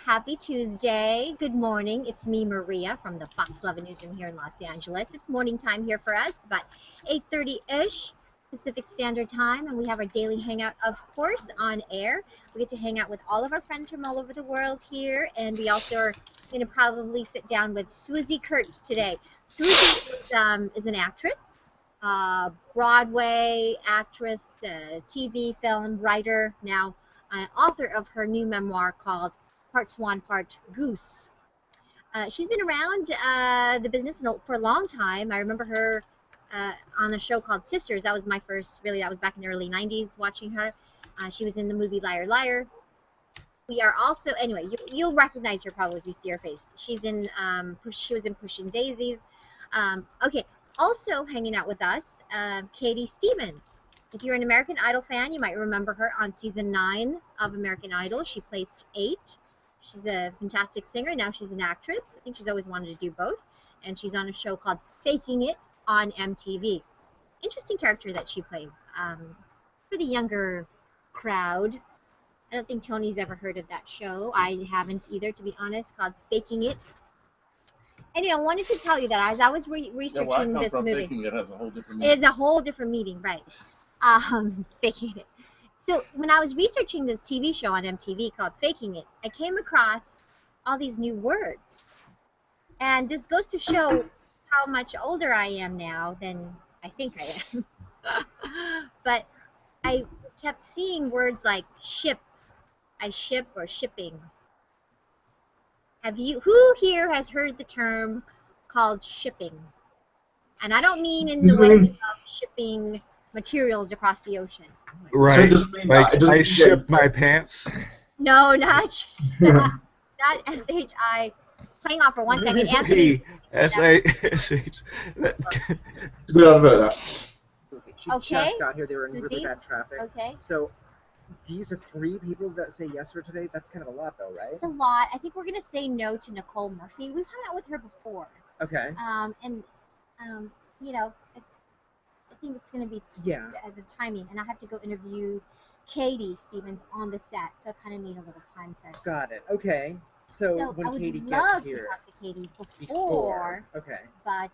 Happy Tuesday. Good morning. It's me, Maria, from the Fox 11 newsroom here in Los Angeles. It's morning time here for us, about 8:30-ish Pacific Standard Time, and we have our daily hangout, of course, on air. We get to hang out with all of our friends from all over the world here, and we also are going to probably sit down with Swoosie Kurtz today. Swoosie is an actress, Broadway actress, TV, film, writer, now author of her new memoir called Part Swan, Part Goose. She's been around the business for a long time. I remember her on a show called Sisters. That was my first, really, that was back in the early 90s watching her. She was in the movie Liar Liar. We are also, anyway, you'll recognize her probably if you see her face. She's in, she was in Pushing Daisies. Okay, also hanging out with us, Katie Stevens. If you're an American Idol fan, you might remember her on season 9 of American Idol. She placed 8. She's a fantastic singer. Now she's an actress. I think she's always wanted to do both. And she's on a show called Faking It on MTV. Interesting character that she plays. For the younger crowd, I don't think Tony's ever heard of that show. I haven't either, to be honest, called Faking It. Anyway, I wanted to tell you that as I was researching this movie. Faking It has a whole different meaning. It's a whole different meaning, right. Faking It. So when I was researching this TV show on MTV called Faking It, I came across all these new words. And this goes to show how much older I am now than I think I am. But I kept seeing words like ship. I ship or shipping. Who here has heard the term called shipping? And I don't mean in the way of shipping materials across the ocean. Right. Like I ship my pants. No, not S-H-I. Playing off for 1 second. Anthony. S-A-S-H. She just got here. They were in really bad traffic. Okay. So these are 3 people that say yes for today. That's kind of a lot, though, right? It's a lot. I think we're going to say no to Nicole Murphy. We've hung out with her before. Okay. You know, I think it's going to be the timing. And I have to go interview Katie Stevens on the set, so I kind of need a little time to. Got it. Okay. So when Katie gets here. I would love to talk to Katie before. Okay. But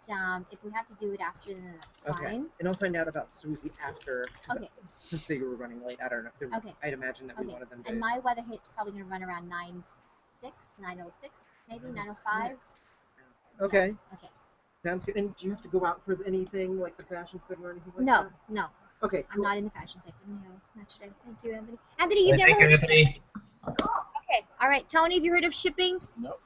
if we have to do it after, then that's fine. And I'll find out about Susie after. Okay. Since they were running late, I don't know. Okay. I'd imagine that we wanted them to. And my weather hit's probably going to run around 9:06, 9:06, maybe 9:05. Okay. Okay. Sounds good. And do you have to go out for anything like the fashion segment or anything like that? No. Okay. Cool. I'm not in the fashion segment. No, not today. Thank you, Anthony. Anthony, you've never heard of Anthony. Oh, okay. All right. Tony, have you heard of shipping? No.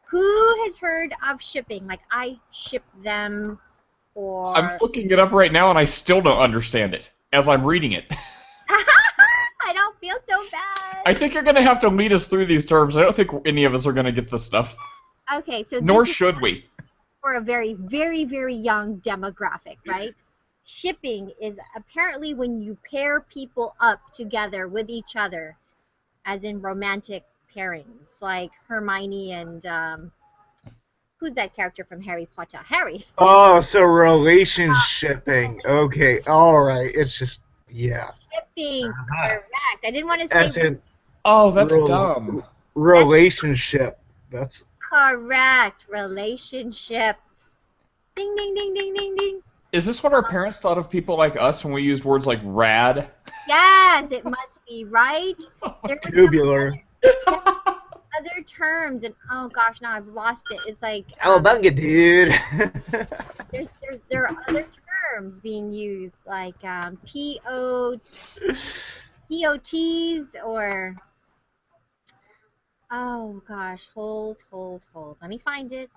Who has heard of shipping? Like I ship them, or I'm looking it up right now and I still don't understand it as I'm reading it. I don't feel so bad. I think you're going to have to lead us through these terms. I don't think any of us are going to get this stuff. Okay, so nor should we. For a very, very, very young demographic, right? Shipping is apparently when you pair people up together with each other, as in romantic pairings, like Hermione and who's that character from Harry Potter? Harry. Oh, so relationshipping. Okay, all right. It's just shipping. Correct. I didn't want to say. Oh, that's dumb. Relationship. That's correct. Relationship. Ding, ding, ding, ding, ding, ding. Is this what our parents thought of people like us when we used words like rad? Yes, it must be, right? Tubular. Other terms, and oh gosh, now I've lost it. It's like bunga, dude. there are other terms being used, like POTs or oh gosh, hold. Let me find it.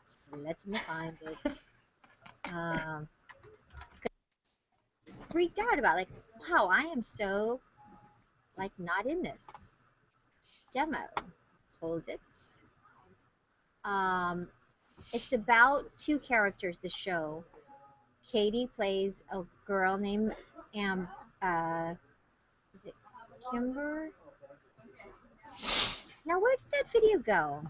Freaked out about, like, wow, I am so like not in this demo. Hold it. It's about 2 characters, the show. Katie plays a girl named is it Kimber? Now where did that video go?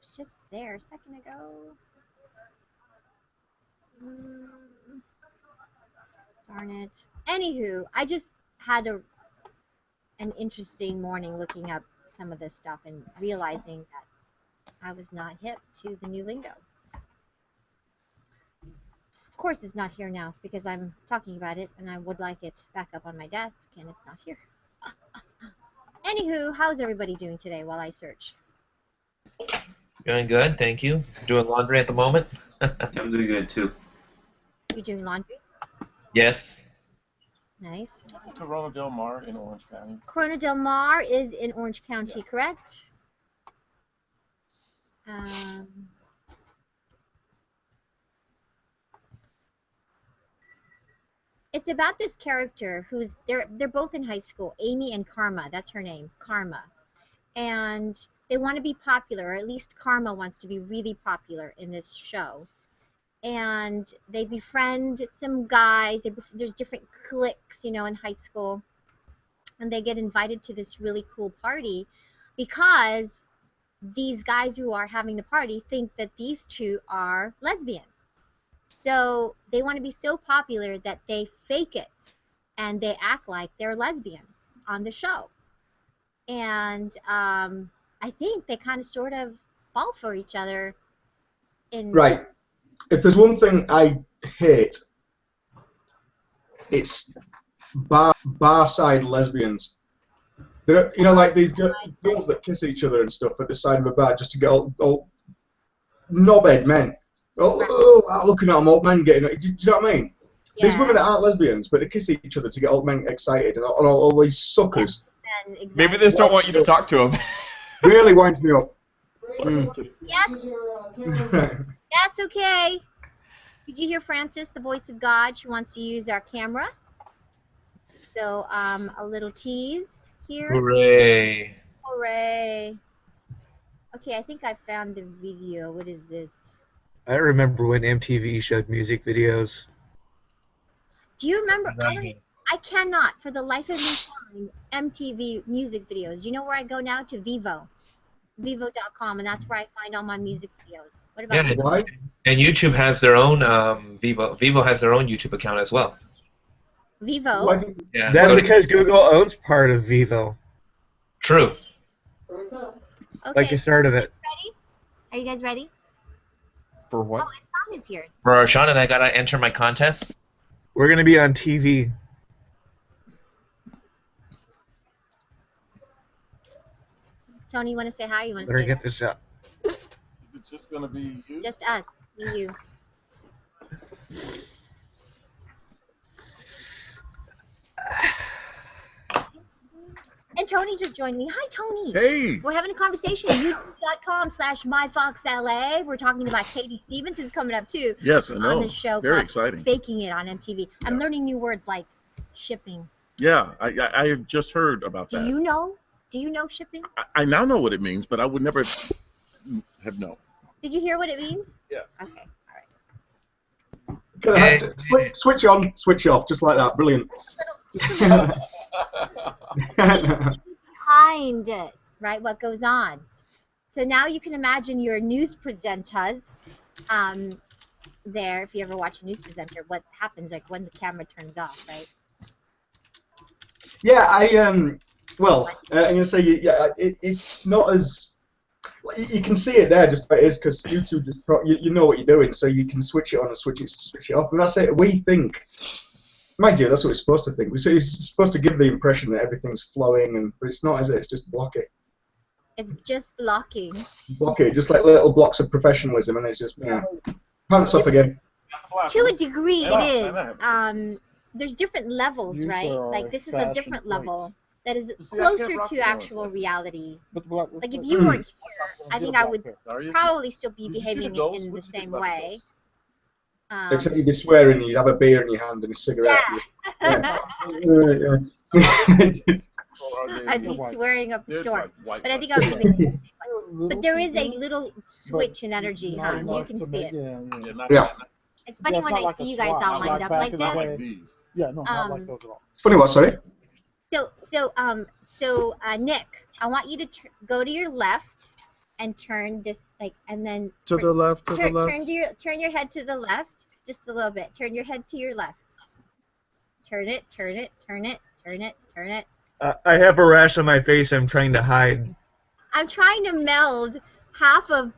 It's just there a second ago. Darn it. Anywho, I just had an interesting morning looking up some of this stuff and realizing that I was not hip to the new lingo. Of course, it's not here now because I'm talking about it, and I would like it back up on my desk, and it's not here. Anywho, how's everybody doing today while I search? Doing good, thank you. Doing laundry at the moment. I'm doing good too. You doing laundry? Yes. Nice. Corona Del Mar in Orange County. Corona Del Mar is in Orange County, correct? It's about this character who's they're both in high school, Amy and Karma. That's her name, Karma, and they want to be popular, or at least Karma wants to be really popular in this show. And they befriend some guys. There's different cliques, you know, in high school, and they get invited to this really cool party because these guys who are having the party think that these two are lesbians. So they want to be so popular that they fake it and they act like they're lesbians on the show. And I think they kind of sort of fall for each other. Right. If there's one thing I hate, it's bar-side lesbians. They're, you know, like these girls that kiss each other and stuff at the side of a bar just to get all knobhead men. Looking at them old men getting. Do you know what I mean? Yeah. These women that aren't lesbians, but they kiss each other to get old men excited, and all these suckers. Exactly. Maybe they just don't want you to talk to them. Really winds me up. Yes. That's okay. Did you hear Francis, the voice of God? She wants to use our camera. So a little tease here. Hooray! Hooray! Okay, I think I found the video. What is this? I remember when MTV showed music videos. Do you remember? I cannot, for the life of me, find MTV music videos. You know where I go now? To Vivo. Vivo.com, and that's where I find all my music videos. What about you? Why? And YouTube has their own Vivo has their own YouTube account as well. Vivo? Yeah. That's because Google owns part of Vivo. True. Okay. Like the start of it. Ready? Are you guys ready? For what? Oh, Swan is here. For Sean and I gotta enter my contest. We're gonna be on TV. Tony, you want to say hi? You want to Better say get this up. Is it just gonna be you? Just us, me, you. And Tony just joined me. Hi, Tony. Hey. We're having a conversation. YouTube.com/MyFoxLA. We're talking about Katie Stevens, who's coming up too. Yes, I know. On the show. Very exciting. Faking it on MTV. I'm learning new words like shipping. Yeah, I have just heard about that. Do you know? Do you know shipping? I now know what it means, but I would never have known. Did you hear what it means? Yes. Okay. Switch on, switch off, just like that. Brilliant. Behind it, right? What goes on? So now you can imagine your news presenters there. If you ever watch a news presenter, what happens like when the camera turns off, right? Yeah, well, I'm gonna say it's not as you can see it there just about it is because YouTube just you know what you're doing, so you can switch it on and switch it off, and that's it. We think, mind you, that's what it's supposed to think. It's supposed to give the impression that everything's flowing, but it's not, is it? It's just block it. It's just blocking. Block it, just like little blocks of professionalism, and it's just pants off again. To a degree, it is. There's different levels, right? Like this is a different level that is closer to actual reality. Like if you weren't here, I think I would probably still be behaving in the same way. Except you'd be swearing, you'd have a beer in your hand and a cigarette. Yeah. I'd be swearing up the storm. But I think I would be. But there is a little switch in energy, huh? You can see it. Yeah. It's funny when I see you guys all lined up like this. Yeah, no, not like those at all. Funny what, sorry? So Nick, I want you to go to your left and turn this and then to the left, turn your head to the left just a little bit. Turn your head to your left. Turn it. I have a rash on my face I'm trying to hide. I'm trying to meld half of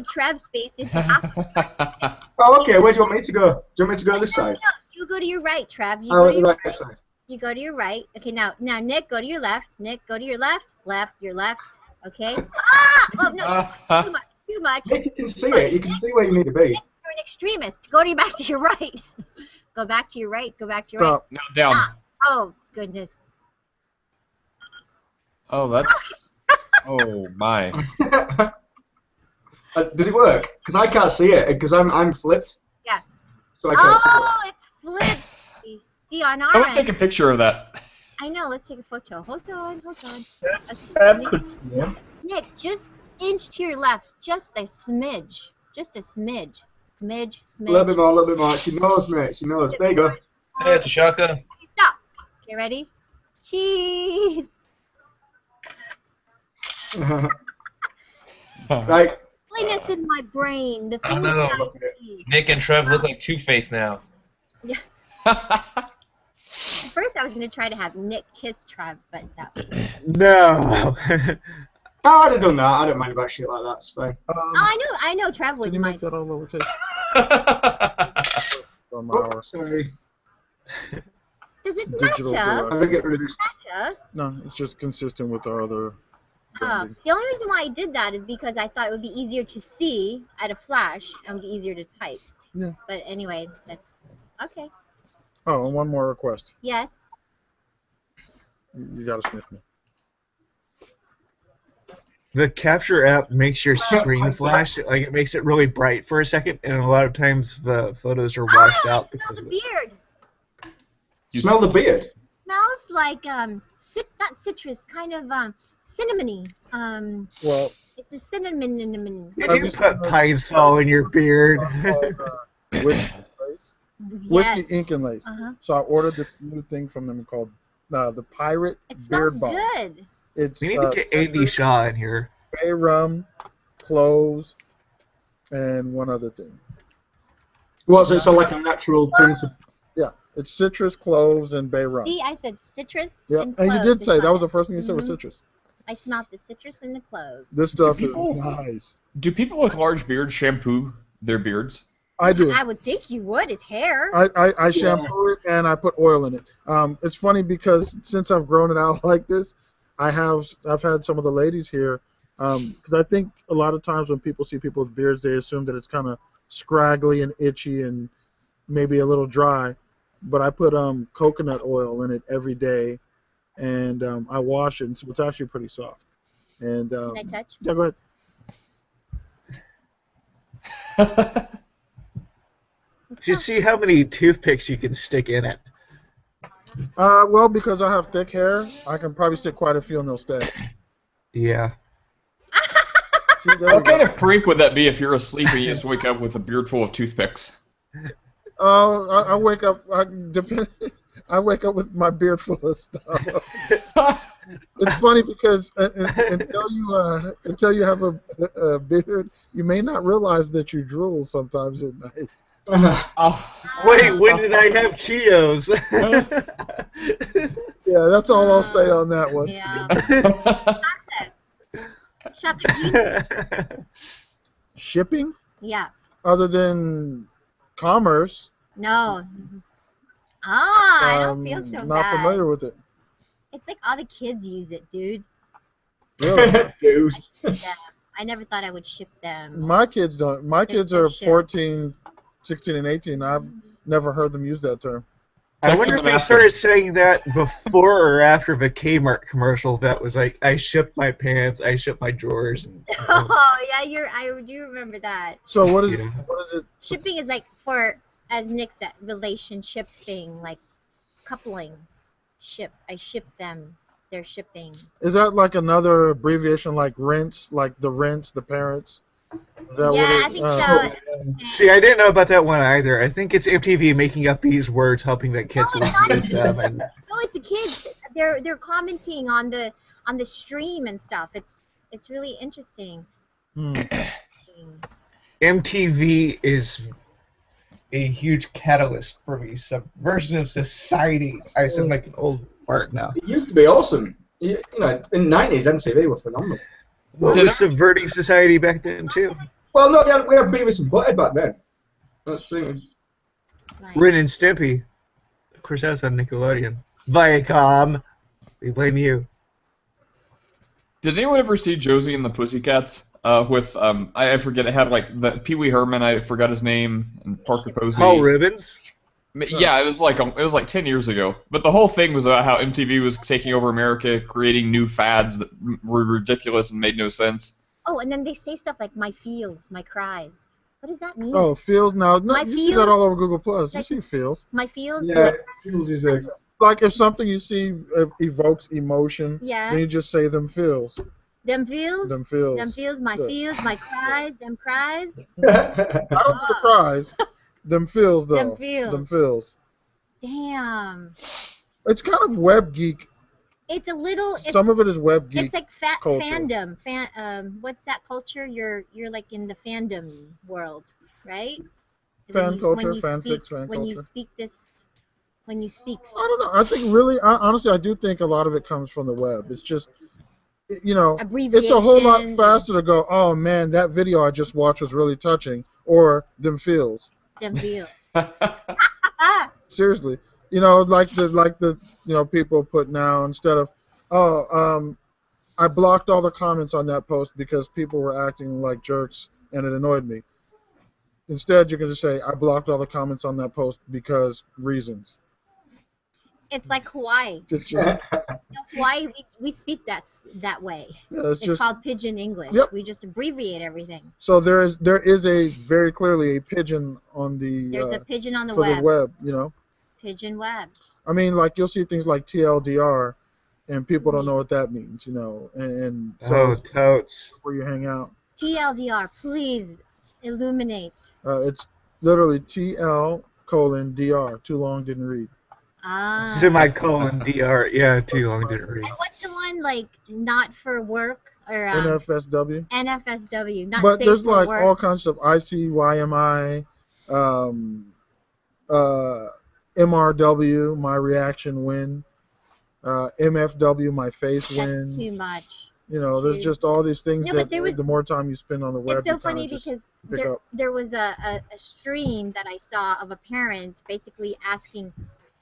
Trev's face into half. Oh, okay. Where do you want me to go? Do you want me to go this side? No, you go to your right, Trev. You Oh, go to your right side. You go to your right. Okay, now Nick, go to your left. Nick, go to your left. Left, your left. Okay. Ah! Oh no, too much. Too much. Nick, you can see it. You can see where you need to be. Nick, you're an extremist. Go back to your right. Go back to your right. Go back to your Stop. No, down. right. Oh goodness. Oh, that's. Oh my. Does it work? Because I can't see it. Because I'm flipped. Yeah. So I can't see it. Oh, it's flipped. See on our Someone end. take a picture of that. I know. Let's take a photo. Hold on. Hold on. Trev could see him. Nick, just inch to your left. Just a smidge. Just a smidge. Smidge. A little bit more, a little bit more. She knows, mate. She knows. There you go. Hey, it's a shotgun. Stop. Okay, ready? Cheese. Right. Silliness in my brain. The I thing know. that I see. Nick and Trev look like Two-Face now. At first, I was gonna try to have Nick kiss Trev, but that was. No. Oh, I'd have done that. I don't mind about shit like that. It's fine. Oh, I know. Trev Can would you make mind. that all lowercase? On my Oh, hour. sorry. Does it Digital matter? I'm gonna get rid of this. No, it's just consistent with our other. branding. The only reason why I did that is because I thought it would be easier to see at a flash and would be easier to type. Yeah. But anyway, that's okay. Oh, and one more request. Yes. You gotta sniff me. The capture app makes your screen flash, like it makes it really bright for a second, and a lot of times the photos are washed out Smell because the of it. beard. Smell the beard. Smells like not citrus, kind of cinnamony. Well, It's a cinnamon. Did you put pine sol in your beard? whiskey lace. Whiskey ink and lace. Uh-huh. So I ordered this new thing from them called the Pirate It smells Beard Balm. good. It's We need to get Andy Shaw in here. bay rum, cloves, and one other thing. Well, so it's like a natural thing to. Yeah, it's citrus, cloves, and bay rum. See, I said citrus. Yeah, and and you cloves. did say I that was smelled the first thing you said was Mhm. citrus. I smelled the citrus and the cloves. This stuff is people- nice. Do people with large beards shampoo their beards? I do. I would think you would. It's hair. I shampoo it and I put oil in it. It's funny because since I've grown it out like this, I've had some of the ladies here. Because I think a lot of times when people see people with beards, they assume that it's kind of scraggly and itchy and maybe a little dry. But I put coconut oil in it every day, and I wash it, and so it's actually pretty soft. And Can I touch? yeah, go ahead. You should see how many toothpicks you can stick in it. Well, because I have thick hair, I can probably stick quite a few and they'll stay. Yeah. See, there we What go. kind of prank would that be if you're asleep and you just wake up with a beard full of toothpicks? Oh, I wake up. I wake up with my beard full of stuff. It's funny because until you have a beard, you may not realize that you drool sometimes at night. Oh. Wait, when did I have Cheetos? Yeah, that's all I'll say on that one. Yeah. Shopping. Shipping, Yeah. other than commerce, No. I don't feel so not bad. familiar with it. It's like all the kids use it, dude. Really? Dude. Yeah. I never thought I would ship them. My kids don't. My They're kids so are shit. 14, 16, and 18. I've never heard them use that term. I Text wonder them if they and ask started them. saying that before or after the Kmart commercial that was like, I ship my pants, I ship my drawers. And, Oh yeah, I do remember that. So what is Yeah. what is it? Shipping is like for, as Nick said, relationship thing, like coupling. I ship them. They're shipping. Is that like another abbreviation like rinse, like the rinse, the parents? Is that Yeah, what I it, think so. See, I didn't know about that one either. I think it's MTV making up these words, hoping that kids No, would it's not use them. And No, it's the kids. They're commenting on the stream and stuff. It's really interesting. MTV is a huge catalyst for the subversion of society. I sound like an old fart now. It used to be awesome. You know, in the 90s, MTV were phenomenal. Well, it was subverting society back then too. Well, no, we had Beavis and Butthead back then. That's the thing. Ren and Stimpy. Of course, that's on Nickelodeon. Viacom. We blame you. Did anyone ever see Josie and the Pussycats? With I forget, it had like the Pee Wee Herman, I forgot his name, and Parker Posey. Paul Ribbons. Yeah, it was like 10 years ago. But the whole thing was about how MTV was taking over America, creating new fads that were ridiculous and made no sense. Oh, and then they say stuff like "my feels," "my cries." What does that mean? Oh, feels now. No, My you see feels? that all over Google Plus. You Like- see feels. My feels. Yeah, feels is a. Like if something you see evokes emotion, Yeah. then you just say them feels. Them feels. Them feels. Them feels. My Yeah. feels. My cries. Them cries. I don't do the cries. Them feels though. Them feels. Them feels. Damn. It's kind of web geek. It's a little. It's, Some of it is web geek. it's like culture. fandom. What's that culture? You're like in the fandom world, right? Fan culture, you fanfics, speak, fan when you culture. speak this, when you speak. I don't know. I think really, honestly, I do think a lot of it comes from the web. It's just, you know, it's a whole lot Abbreviations faster to go, oh man, that video I just watched was really touching, or them feels. Them feels. Seriously, you know, like the you know, people put now instead of, I blocked all the comments on that post because people were acting like jerks and it annoyed me. Instead, you can just say, I blocked all the comments on that post because reasons. It's like Hawaii. It's just, Hawaii, we speak that way. yeah, it's It's just called Pidgin English. Yep. We just abbreviate everything. so there is a very clearly a pigeon on the There's a pigeon on the for web. the web, you know. Pigeon web. I mean, like you'll see things like TLDR, and people don't know what that means, you know, and so Oh, totes. where you hang out. TLDR, please illuminate. It's literally TL:DR. Too long, didn't read. Ah. Semicolon DR. Yeah, too long didn't read. And what's the one like not for work or NFSW. NFSW, not But safe there's for like work? all kinds of ICYMI, MRW, my reaction win, MFW, my face win. That's too much. You know, there's just all these things No, that but there was- the more time you spend on the web, It's so you kinda funny just because pick up. there was a stream that I saw of a parent basically asking,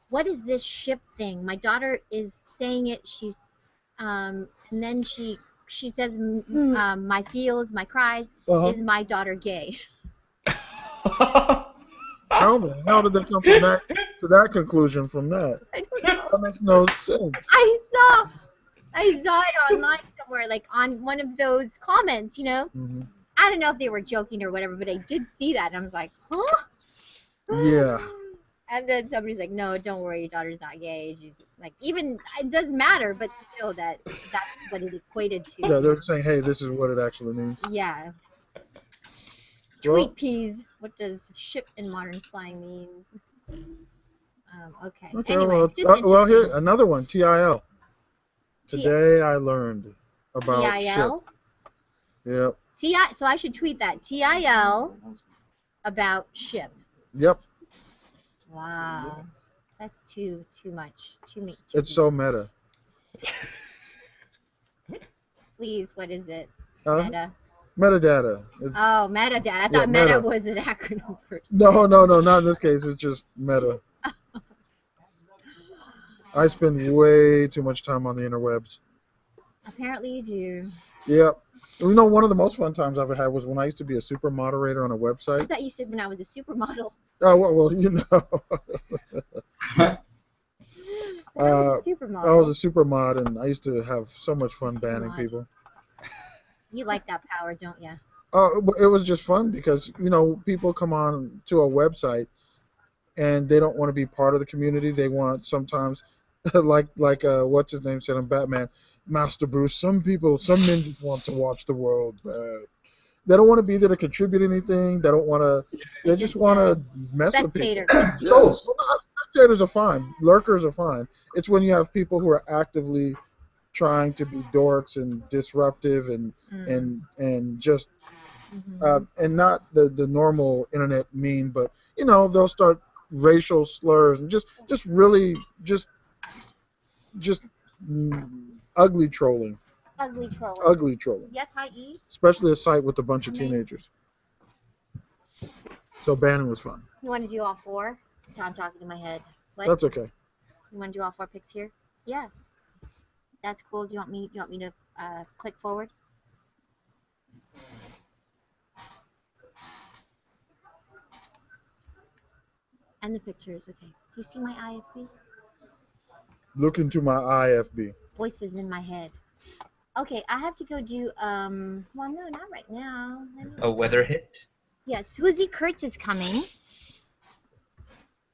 what is this ship thing? My daughter is saying it. She's and then she says my feels, my cries. Uh-huh. Is my daughter gay? How the hell did they come from that to that conclusion from that? I don't know. That makes no sense. I saw it online somewhere, like on one of those comments, you know. Mhm. I don't know if they were joking or whatever, but I did see that, and I was like, huh? Yeah. And then somebody's like, no, don't worry, your daughter's not gay. She's like, even, it doesn't matter, but still that's what it equated to. Yeah, they're saying, hey, this is what it actually means. Yeah. Well- Tweet peas. What does ship in modern slang mean? Okay. Okay, Anyway, just well, here interesting. another one. TIL. Today I learned about TIL? ship. Yep. So I should tweet that. TIL about ship. Yep. Wow. That's too much. Too It's so meta. Please, what is it? Huh? Meta. Metadata. It's, Oh, metadata. I Yeah, thought meta meta. was an acronym for no, not in this case. It's just meta. I spend way too much time on the interwebs. Apparently you do. Yep. You know, one of the most fun times I've had was when I used to be a super moderator on a I website. thought you said when I was a supermodel. Oh, well, you know. When I was a supermodel. I was a super mod, and I used to have so much fun Super banning mod. people. You like that power, don't you? It was just fun because, you know, people come on to a website and they don't want to be part of the community. They want sometimes, like what's his name said on Batman, Master Bruce, some men just want to watch the world. They don't want to be there to contribute anything. They don't want to, they just want to mess with people. Spectator. Yeah. Trolls. Well, no, spectators are fine. Lurkers are fine. It's when you have people who are actively trying to be dorks and disruptive and just and not the normal internet mean, but you know, they'll start racial slurs and just really ugly trolling. Ugly troll. Ugly trolling. Yes, hi E. Especially a site with a bunch of Amazing. teenagers. So banning was fun. You want to do all 4? I'm talking in my head. What? That's okay. You want to do all 4 picks here? Yeah. That's cool. Do you want me to click forward? And the pictures, okay. You see my IFB? Look into my IFB. Voices in my head. Okay, I have to go do well no, not right now. A weather hit? Yeah, Swoosie Kurtz is coming.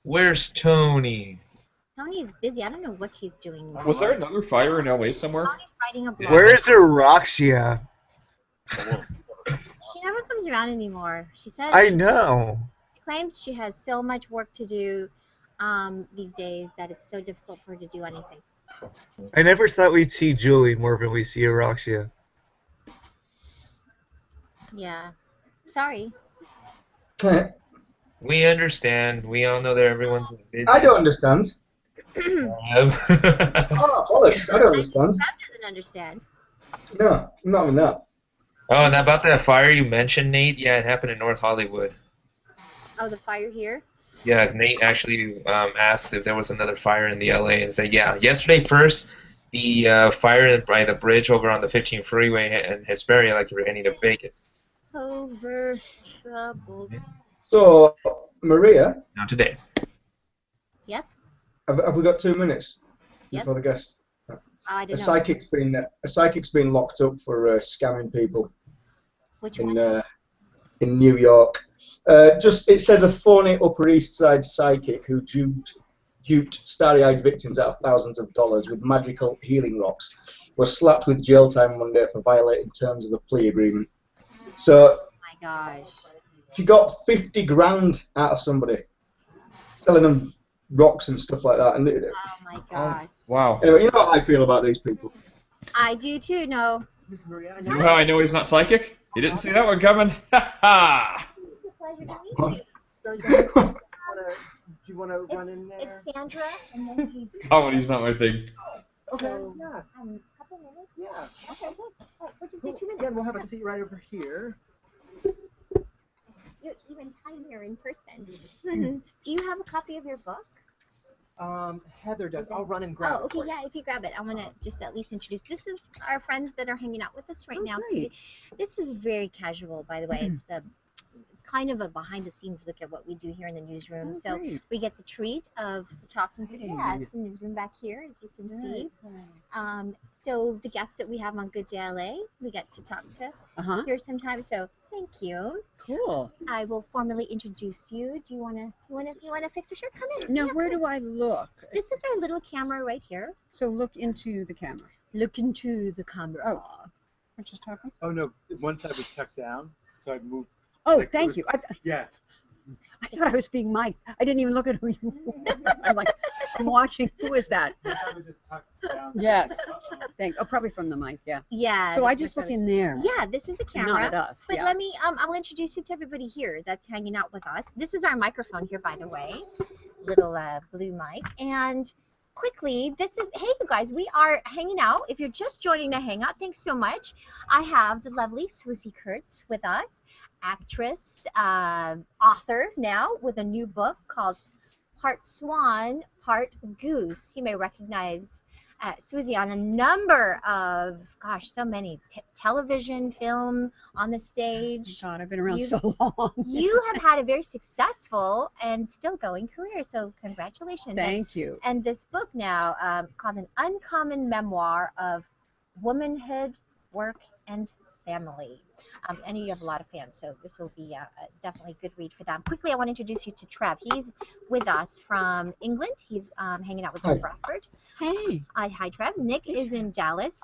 Where's Tony? Tony's busy. I don't know what he's doing. Was there another fire in LA somewhere? Tony's writing a blog. Where is Eroxia? She never comes around anymore. She says I know. She claims she has so much work to do these days that it's so difficult for her to do anything. I never thought we'd see Julie more than we see Eroxia. Yeah. Sorry. We understand. We all know that everyone's busy. I don't understand. Um, Oh, bollocks! I don't understand. Sam doesn't understand. No, not even that. Oh, and about that fire you mentioned, Nate, yeah, it happened in North Hollywood. Oh, the fire here? Yeah, Nate actually asked if there was another fire in the LA and said, yeah, yesterday first, the fire by the bridge over on the 15 freeway in Hesperia, like you were heading to Vegas. Over troubled. So, Maria, Not today. Yes? have we got 2 minutes Yes. before the guest? I A don't know. psychic's been locked up for scamming people Which in one? in New York. It says a phony Upper East Side psychic who duped starry-eyed victims out of thousands of dollars with magical healing rocks was slapped with jail time Monday for violating terms of a plea agreement. So Oh my gosh. she got 50 grand out of somebody, selling them rocks and stuff like that. And Oh my gosh. Wow. anyway, you know how I feel about these people. I do too, no. Miss Maria, I You know how I know he's not psychic? You didn't see that one coming? Ha ha! It's a pleasure to meet you. Do you want to run in there? It's Sandra. And then he, Oh, he's not my thing. Okay, so, yeah, couple minutes. yeah. Okay, good. Oh, we'll just do Cool. 2 minutes. Yeah, we'll have a seat right over here. You're even tinier in person. Do you have a copy of your book? Heather does. I'll run and grab Oh, it. okay, for you. yeah, if you grab it. I want to just at least introduce. This is our friends that are hanging out with us right now. great. This is very casual, by the way. It's kind of a behind-the-scenes look at what we do here in the newsroom. Oh, So great. we get the treat of talking to, yeah, Hey. it's the newsroom back here, as you can see. Right. So the guests that we have on Good Day LA, we get to talk to Uh-huh. here sometimes. So thank you. Cool. I will formally introduce you. Do you wanna fix your shirt? Come in. Now, Yeah, where come do I look? This is our little camera right here. So look into the camera. Look into the camera. Oh. I'm just talking? Oh no, one side was tucked down, so I moved. Oh, Like, it thank was- you. Yeah. I thought I was being mic'd. I didn't even look at who you were. I'm like, I'm watching. Who is that? One side was just tucked down. Yes. Uh-oh. Oh, probably from the mic, yeah. Yeah. So I this just is look in there. Yeah, this is the camera. Not at us. But yeah. let me, I'll introduce you to everybody here that's hanging out with us. This is our microphone here, by the way. Little blue mic. And quickly, this is, hey, you guys, we are hanging out. If you're just joining the hangout, thanks so much. I have the lovely Swoosie Kurtz with us, actress, author now with a new book called Part Swan, Part Goose. You may recognize Suzy on a number of, gosh, so many, television, film, on the stage. God, I've been around You- so long. You have had a very successful and still going career, so congratulations. Thank you. And this book now called An Uncommon Memoir of Womanhood, Work, and Family. And you have a lot of fans, so this will be definitely a good read for them. Quickly, I want to introduce you to Trev. He's with us from England. He's hanging out with Hi. Jeff Bradford. Hey. Hi, Trev. Nick is in Dallas.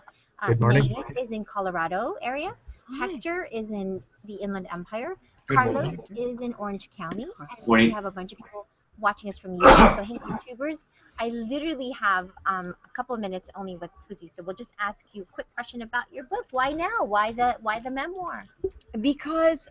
Good morning. Nate is in Colorado area. Hi. Hector is in the Inland Empire. Good Carlos morning. is in Orange County. And Morning. we have a bunch of people watching us from YouTube. So, hey, YouTubers, I literally have a couple of minutes only with Swoosie. So we'll just ask you a quick question about your book. Why now? Why the memoir? Because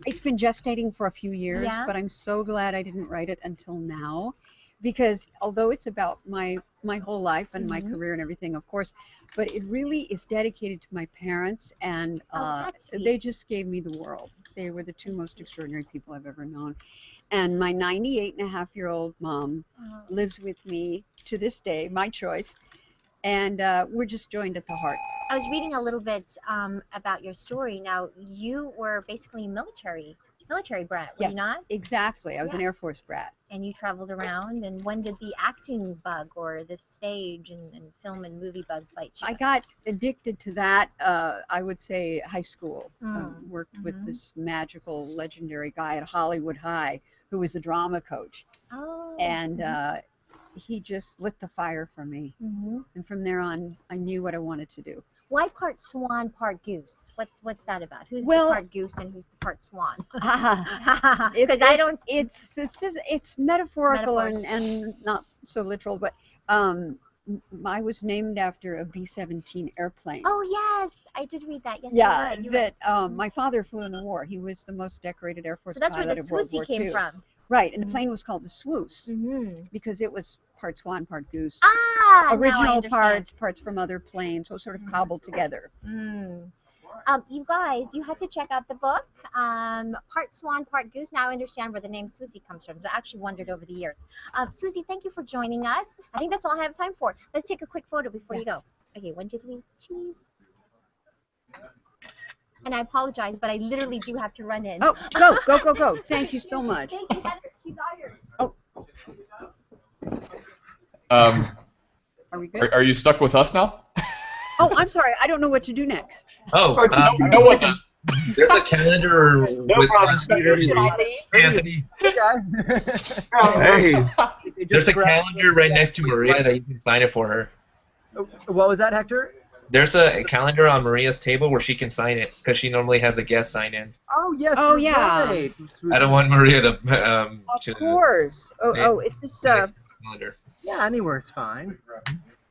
it's been gestating for a few years, Yeah. but I'm so glad I didn't write it until now. Because although it's about my my whole life and my career and everything, of course, but it really is dedicated to my parents, and that's sweet. they just gave me the world. They were the two most extraordinary people I've ever known. And my 98-and-a-half-year-old mom lives with me to this day, my choice, and we're just joined at the heart. I was reading a little bit about your story. Now, you were basically military brat, were you not? Exactly. I was an Air Force brat. And you traveled around, and when did the acting bug or the stage and film and movie bug bite you? I got addicted to that, I would say, high school. Worked with this magical, legendary guy at Hollywood High who was the drama coach. Oh. And he just lit the fire for me. And from there on, I knew what I wanted to do. Why part Swan, part Goose? What's that about? Who's the part Goose and who's the part Swan? Because I don't. It's metaphorical and not so literal, but I was named after a B-17 airplane. Oh yes, I did read that. Yes, yeah, you were. My father flew in the war. He was the most decorated Air Force So that's pilot where the of World Swoosie War came II. from. Right, and the plane was called the Swoose because it was part Swan, part Goose. Ah, original parts from other planes, so sort of cobbled together. You guys, you have to check out the book, part Swan, part Goose. Now I understand where the name Susie comes from. I actually wondered over the years. Susie, thank you for joining us. I think that's all I have time for. Let's take a quick photo before you go. Okay, 1, 2, 3, cheese. And I apologize, but I literally do have to run in. Oh, go. Thank you so much. Thank you, Heather. She's hired. Oh. Are we good? Are you stuck with us now? Oh, I'm sorry. I don't know what to do next. Oh, no one does. There's a calendar with Anthony. Hey. There's a calendar right next to Maria that you can sign it for her. What was that, Hector? There's a calendar on Maria's table where she can sign it because she normally has a guest sign in. Oh yes. Oh yeah. Right. I don't want Maria to. Of course. Is this calendar? Yeah, anywhere is fine.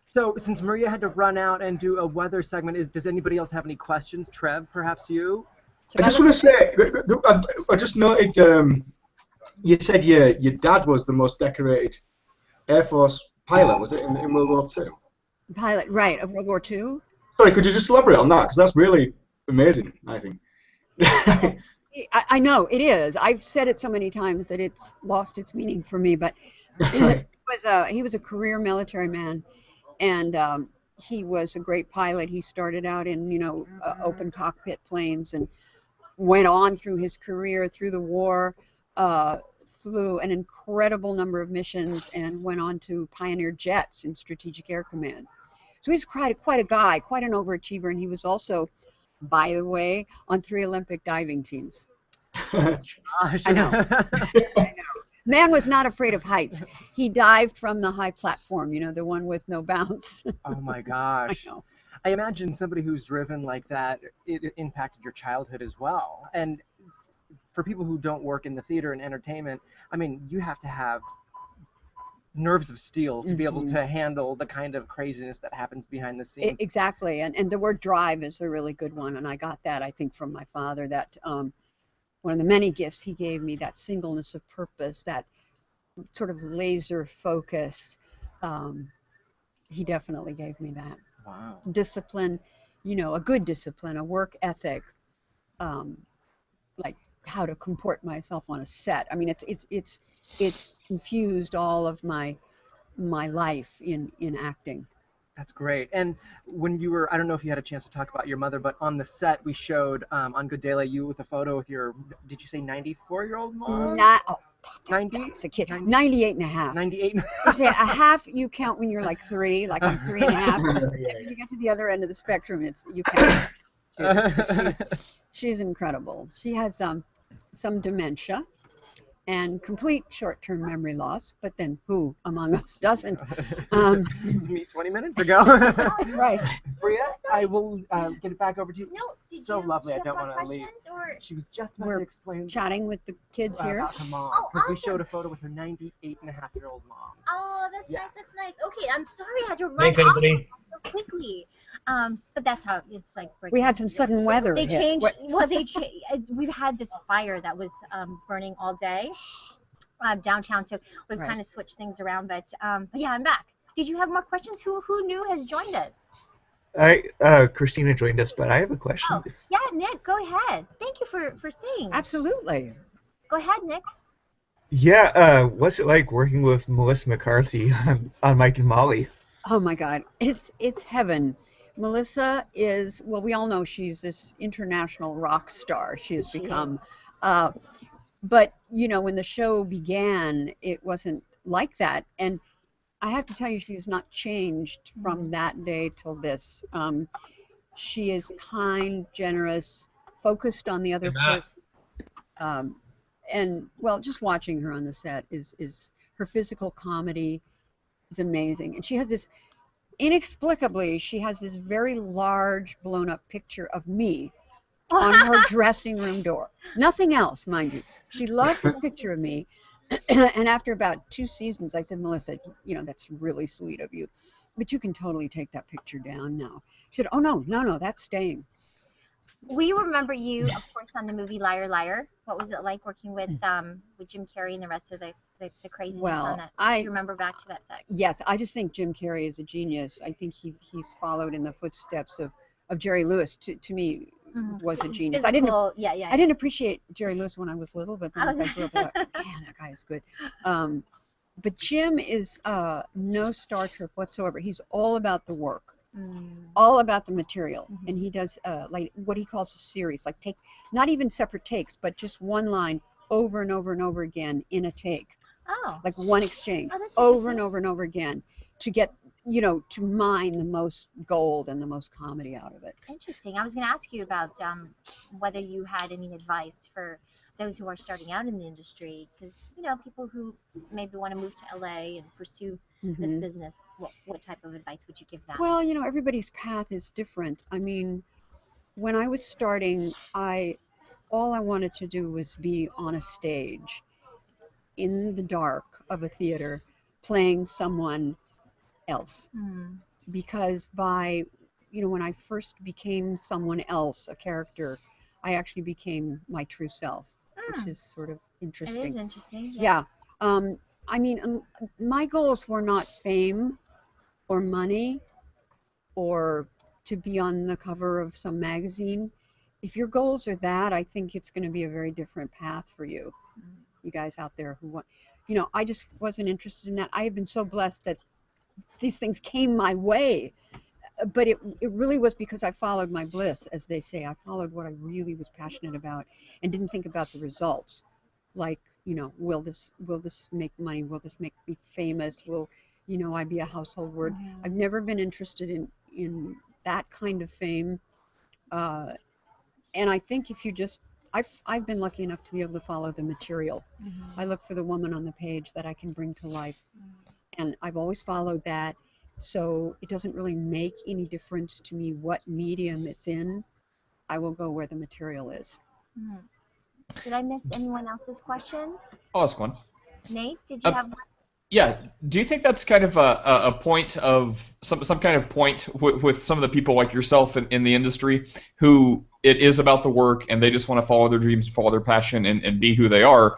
So since Maria had to run out and do a weather segment, does anybody else have any questions? Trev, perhaps you? I just want to say, I just noted you said your dad was the most decorated Air Force pilot, was it, in World War II? Pilot, right, of World War II? Sorry, could you just elaborate on that? Because that's really amazing, I think. I know, it is. I've said it so many times that it's lost its meaning for me, but he was a career military man, and he was a great pilot. He started out in, open cockpit planes and went on through his career, through the war, flew an incredible number of missions and went on to pioneer jets in Strategic Air Command. So he's quite a guy, quite an overachiever, and he was also, by the way, on 3 Olympic diving teams. I know. Man was not afraid of heights. He dived from the high platform, the one with no bounce. Oh my gosh. I know. I imagine somebody who's driven like that, it impacted your childhood as well. And for people who don't work in the theater and entertainment, I mean, you have to have nerves of steel to be able to handle the kind of craziness that happens behind the scenes. Exactly, and the word drive is a really good one, and I got that, I think, from my father, that one of the many gifts he gave me, that singleness of purpose, that sort of laser focus, he definitely gave me that. Wow. Discipline, a good discipline, a work ethic, like how to comport myself on a set. I mean, it's infused all of my life in acting. That's great. And when you were, I don't know if you had a chance to talk about your mother, but on the set we showed on Good Day you with a photo with your, did you say 94-year-old mom? 90? It's a kid. 98 and a half. 98. You say a half, you count when you're like 3, like I'm 3 and a half. When you get to the other end of the spectrum, you count. She's incredible. She has some dementia and complete short-term memory loss, but then who among us doesn't? It's me 20 minutes ago. Right. Maria, I will get it back over to you. No, so lovely. I don't want to leave. Or? She was just about to explain. Chatting with the kids here. About her mom, because we showed a photo with her 98-and-a-half-year-old mom. Oh, that's nice. That's nice. Okay, I'm sorry I had to run Thanks, off Anthony. so quickly. But that's how it's like. We had some sudden weather. They changed. Well, we've had this fire that was burning all day downtown, so we've kind of switched things around. But yeah, I'm back. Did you have more questions? Who new has joined us? Christina joined us, but I have a question. Oh, yeah, Nick, go ahead. Thank you for staying. Absolutely. Go ahead, Nick. Yeah, what's it like working with Melissa McCarthy on Mike and Molly? Oh my God, it's heaven. Melissa is, well, we all know she's this international rock star. She has become. But you know, when the show began, it wasn't like that, and I have to tell you, she has not changed from that day till this. She is kind, generous, focused on the other person. And well, just watching her on the set is her physical comedy is amazing. And she has this, inexplicably, she has this very large blown up picture of me on her dressing room door. Nothing else, mind you. She loved this picture of me. And after about 2 seasons, I said, Melissa, you know, that's really sweet of you, but you can totally take that picture down now. She said, oh, no, that's staying. We remember you, of course, on the movie Liar Liar. What was it like working with Jim Carrey and the rest of the craziness on that? Do you remember back to that set? Yes, I just think Jim Carrey is a genius. I think he's followed in the footsteps of Jerry Lewis. To me, was a genius. I didn't appreciate Jerry Lewis when I was little, but then as I grew up, I thought, man, that guy is good. But Jim is no Star Trek whatsoever. He's all about the work, all about the material, and he does like what he calls a series, like take not even separate takes, but just one line over and over and over again in a take. Oh. Like one exchange over and over and over again to get, you know, to mine the most gold and the most comedy out of it. Interesting. I was going to ask you about whether you had any advice for those who are starting out in the industry, because, you know, people who maybe want to move to LA and pursue this business, what type of advice would you give them? Well, you know, everybody's path is different. I mean, when I was starting, all I wanted to do was be on a stage in the dark of a theater playing someone else. Because when I first became someone else, a character, I actually became my true self, which is sort of interesting. It is interesting. Yeah. I mean, my goals were not fame or money or to be on the cover of some magazine. If your goals are that, I think it's going to be a very different path for you. You guys out there who want, you know, I just wasn't interested in that. I have been so blessed that these things came my way, but it really was because I followed my bliss, as they say. I followed what I really was passionate about and didn't think about the results. Like, you know, will this make money? Will this make me famous? Will, you know, I be a household word? I've never been interested in that kind of fame. And I think if you just, I've been lucky enough to be able to follow the material. I look for the woman on the page that I can bring to life. And I've always followed that. So it doesn't really make any difference to me what medium it's in. I will go where the material is. Did I miss anyone else's question? I'll ask one. Nate, did you have one? Yeah. Do you think that's kind of a point of some kind of point with some of the people like yourself in the industry who it is about the work and they just want to follow their dreams, follow their passion, and be who they are?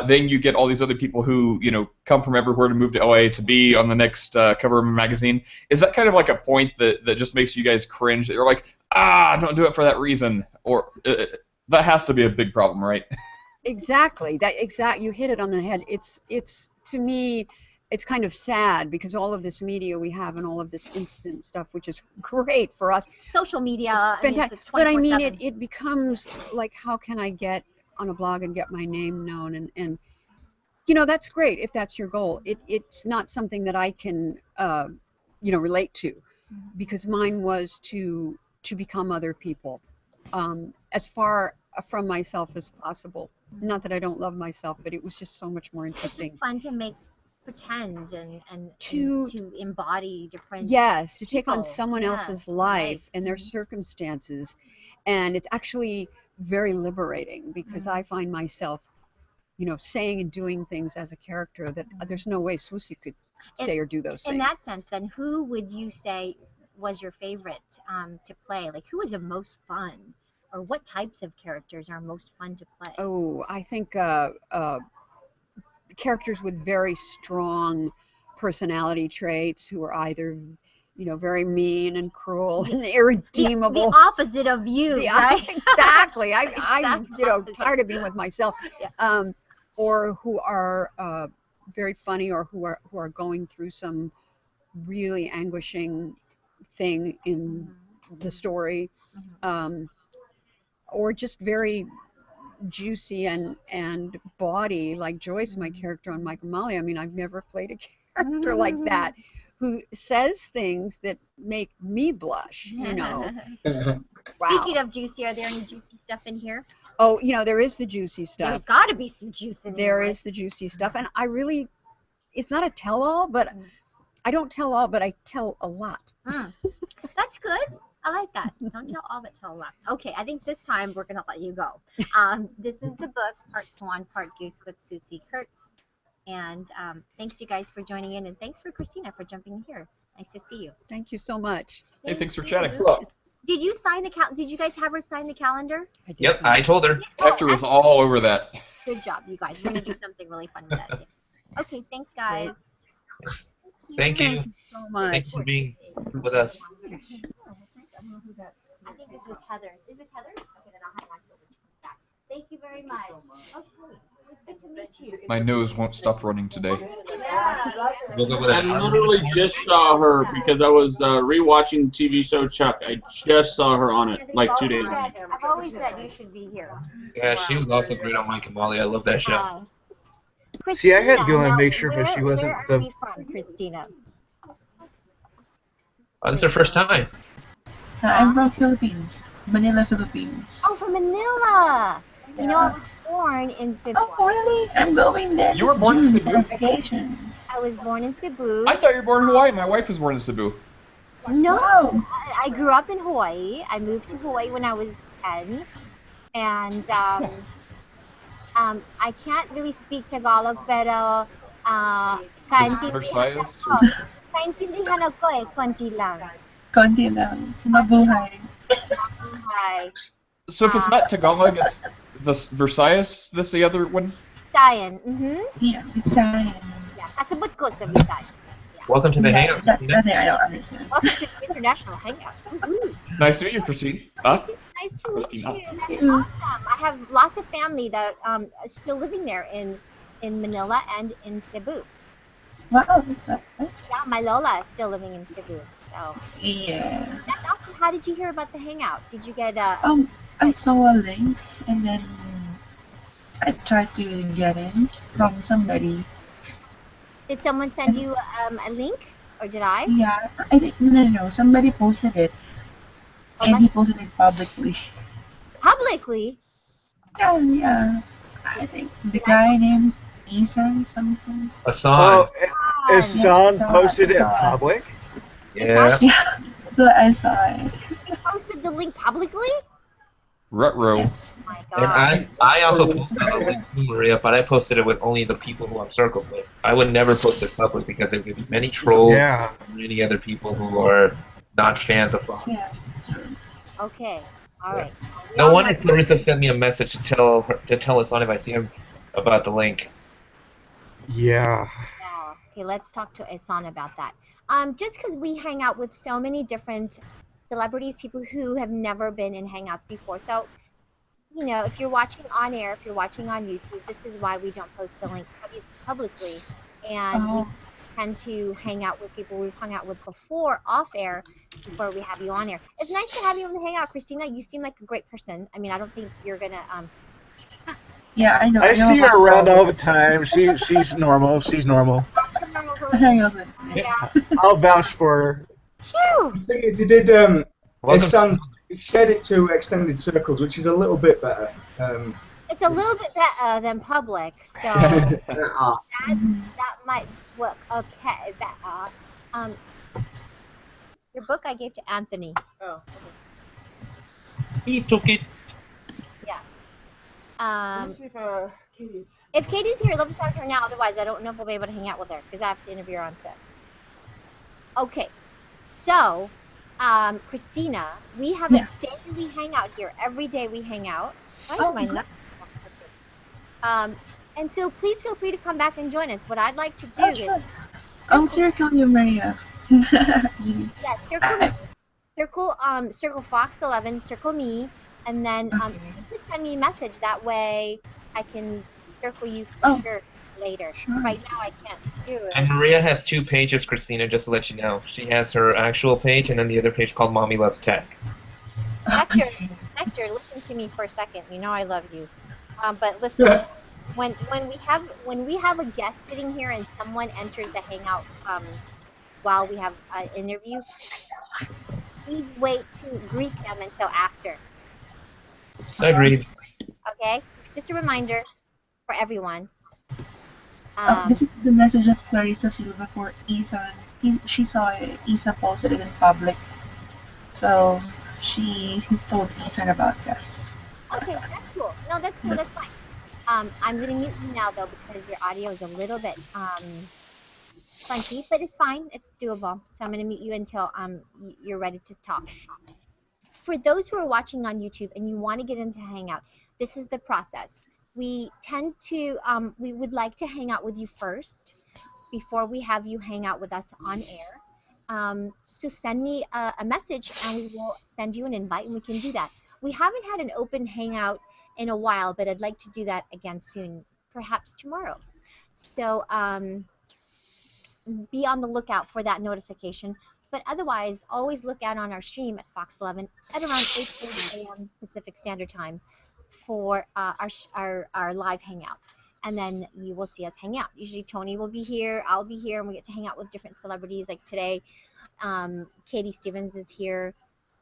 Then you get all these other people who, you know, come from everywhere to move to LA to be on the next cover of a magazine. Is that kind of like a point that just makes you guys cringe? That you're like, don't do it for that reason, or that has to be a big problem, right? Exactly. You hit it on the head. It's to me, it's kind of sad because all of this media we have and all of this instant stuff, which is great for us. Social media, fantastic. It's but I mean, it becomes like, how can I get on a blog and get my name known? And you know, that's great if that's your goal. It's not something that I can, you know, relate to, because mine was to become other people, as far from myself as possible. Not that I don't love myself, but it was just so much more interesting. It's just fun to pretend and to embody different to take on someone else's life and their circumstances. And it's actually very liberating because I find myself, you know, saying and doing things as a character that there's no way Swoosie could say or do those things. In that sense, then, who would you say was your favorite to play? Like, who was the most fun? Or what types of characters are most fun to play? Oh, I think characters with very strong personality traits, who are either, very mean and cruel and irredeemable. The opposite of you, right? Exactly. I'm Exact tired of being with myself. Or who are very funny, or who are going through some really anguishing thing in the story, or just very juicy and bawdy, like Joyce, my character on Mike and Molly. I mean, I've never played a character like that who says things that make me blush. Wow. Speaking of juicy, are there any juicy stuff in here? Oh, there is the juicy stuff. There's got to be some juice in there. There is the juicy stuff, and it's not a tell-all, but I don't tell all, but I tell a lot. That's good. I like that. Don't tell all, but tell a lot. Okay, I think this time we're going to let you go. This is the book, Part Swan, Part Goose, with Swoosie Kurtz. And thanks, you guys, for joining in. And thanks for Christina for jumping in here. Nice to see you. Thank you so much. Hey, thanks for chatting. Did you sign the Did you guys have her sign the calendar? Yep, I told her. Hector was all over that. Good job, you guys. We're going to do something really fun with that. Okay, thanks, guys. Thank you. Thank you so much. Thanks for being with us. I think this is Heather's. Is this Heather's? Okay, then I'll hang on to it when she comes back. Thank you very much. Okay, it's good to meet you. My nose won't stop running today. I literally just saw her because I was rewatching the TV show Chuck. I just saw her on it like 2 days ago. I've always said you should be here. Yeah, she was also great on Mike and Molly. I love that show. See, I had to go and make sure, but she wasn't Where the. are we from, Christina? Oh, this is her first time. I'm from Philippines, Manila, Philippines. Oh, from Manila. You know, I was born in Cebu. Oh, really? I'm going there. You were born in Cebu? For vacation. I was born in Cebu. I thought you were born in Hawaii. My wife was born in Cebu. No, Wow. I grew up in Hawaii. I moved to Hawaii when I was 10, and I can't really speak Tagalog, pero kaintindihan ako eh, konti lang. Konti lang. Mabuhay. Hi. So if it's not Tagalog, it's the Versailles. That's the other one. Visayan. Yeah, Visayan. Yeah, kasabot ko sa Visayan. Welcome to the hangout. That I don't understand. Welcome to the international hangout. Nice to meet you, Christine. Nice to meet you. That's awesome. I have lots of family that are still living there in Manila and in Cebu. Wow, that's nice. Yeah, my Lola is still living in Cebu. So Yeah. that's awesome. How did you hear about the hangout? Did you get I saw a link and then I tried to get in from somebody. Did someone send you a link, or did I? Yeah, I think no. Somebody posted it, and he posted it publicly. Publicly? Yeah. I think the guy name is Isan something. Hassan. Oh, Swan posted it public? Yeah. Yeah. So I saw it. You posted the link publicly? Ruh-roh. Yes. Oh my God. And I also posted a link to Maria, but I posted it with only the people who I'm circled with. I would never post it public because there could be many trolls and many other people who are not fans of Fox. Yes. Okay. All right. No wonder Clarissa sent me a message to tell us on if I see him about the link. Yeah. Okay, let's talk to Ehsan about that. Just because we hang out with so many different celebrities, people who have never been in Hangouts before. So, you know, if you're watching on air, if you're watching on YouTube, this is why we don't post the link publicly. And we tend to hang out with people we've hung out with before off air before we have you on air. It's nice to have you on the Hangout, Christina. You seem like a great person. I mean, I don't think you're going to... Yeah, I know. I see her around all the time. She's normal. She's normal. Yeah. I'll vouch for her. Phew. The thing is, he did. His son shared it to extended circles, which is a little bit better. It's a little bit better than public, so that might work okay better. Your book I gave to Anthony. Oh. He took it. Yeah. Let me see if If Katie's here, I'd love to talk to her now. Otherwise, I don't know if we'll be able to hang out with her because I have to interview her on set. Okay. So, Christina, we have a daily hangout here. Every day we hang out. Why is my nut? And so please feel free to come back and join us. What I'd like to do is I'll circle you, Maria. Yeah, circle me. Circle Fox11, circle me, and then you could send me a message. That way I can circle you for sure later. Sure. Right now I can't do it. And Maria has 2 pages, Christina, just to let you know. She has her actual page and then the other page called Mommy Loves Tech. Nectar, listen to me for a second. You know I love you. But listen, when we have a guest sitting here and someone enters the hangout while we have an interview, please wait to greet them until after. Agreed. Okay? Just a reminder for everyone. This is the message of Clarissa Silva for Ethan. She saw Isa posted it in public, so she told Ethan about that. Okay, that's cool. No, that's cool. That's fine. I'm going to mute you now, though, because your audio is a little bit funky, but it's fine. It's doable. So I'm going to mute you until you're ready to talk. For those who are watching on YouTube and you want to get into Hangout, this is the process. We tend to, we would like to hang out with you first before we have you hang out with us on air. So send me a message and we will send you an invite and we can do that. We haven't had an open hangout in a while, but I'd like to do that again soon, perhaps tomorrow. So be on the lookout for that notification. But otherwise, always look out on our stream at Fox 11 at around 8:30 a.m. Pacific Standard Time for our live hangout. And then you will see us hang out. Usually Tony will be here, I'll be here, and we get to hang out with different celebrities. Like today, Katie Stevens is here.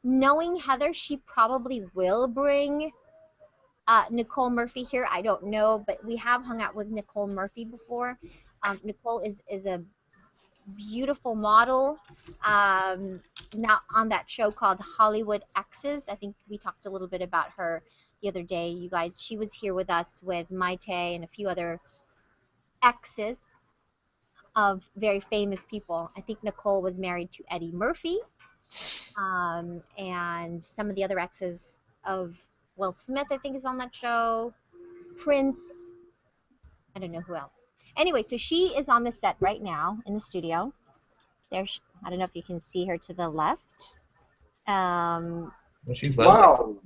Knowing Heather, she probably will bring Nicole Murphy here. I don't know, but we have hung out with Nicole Murphy before. Nicole is a beautiful model. Now on that show called Hollywood Exes. I think we talked a little bit about her the other day, you guys. She was here with us with Maite and a few other exes of very famous people. I think Nicole was married to Eddie Murphy, and some of the other exes of Will Smith, I think, is on that show. Prince. I don't know who else. Anyway, so she is on the set right now in the studio. There, I don't know if you can see her to the left. Well, she's lovely. Wow.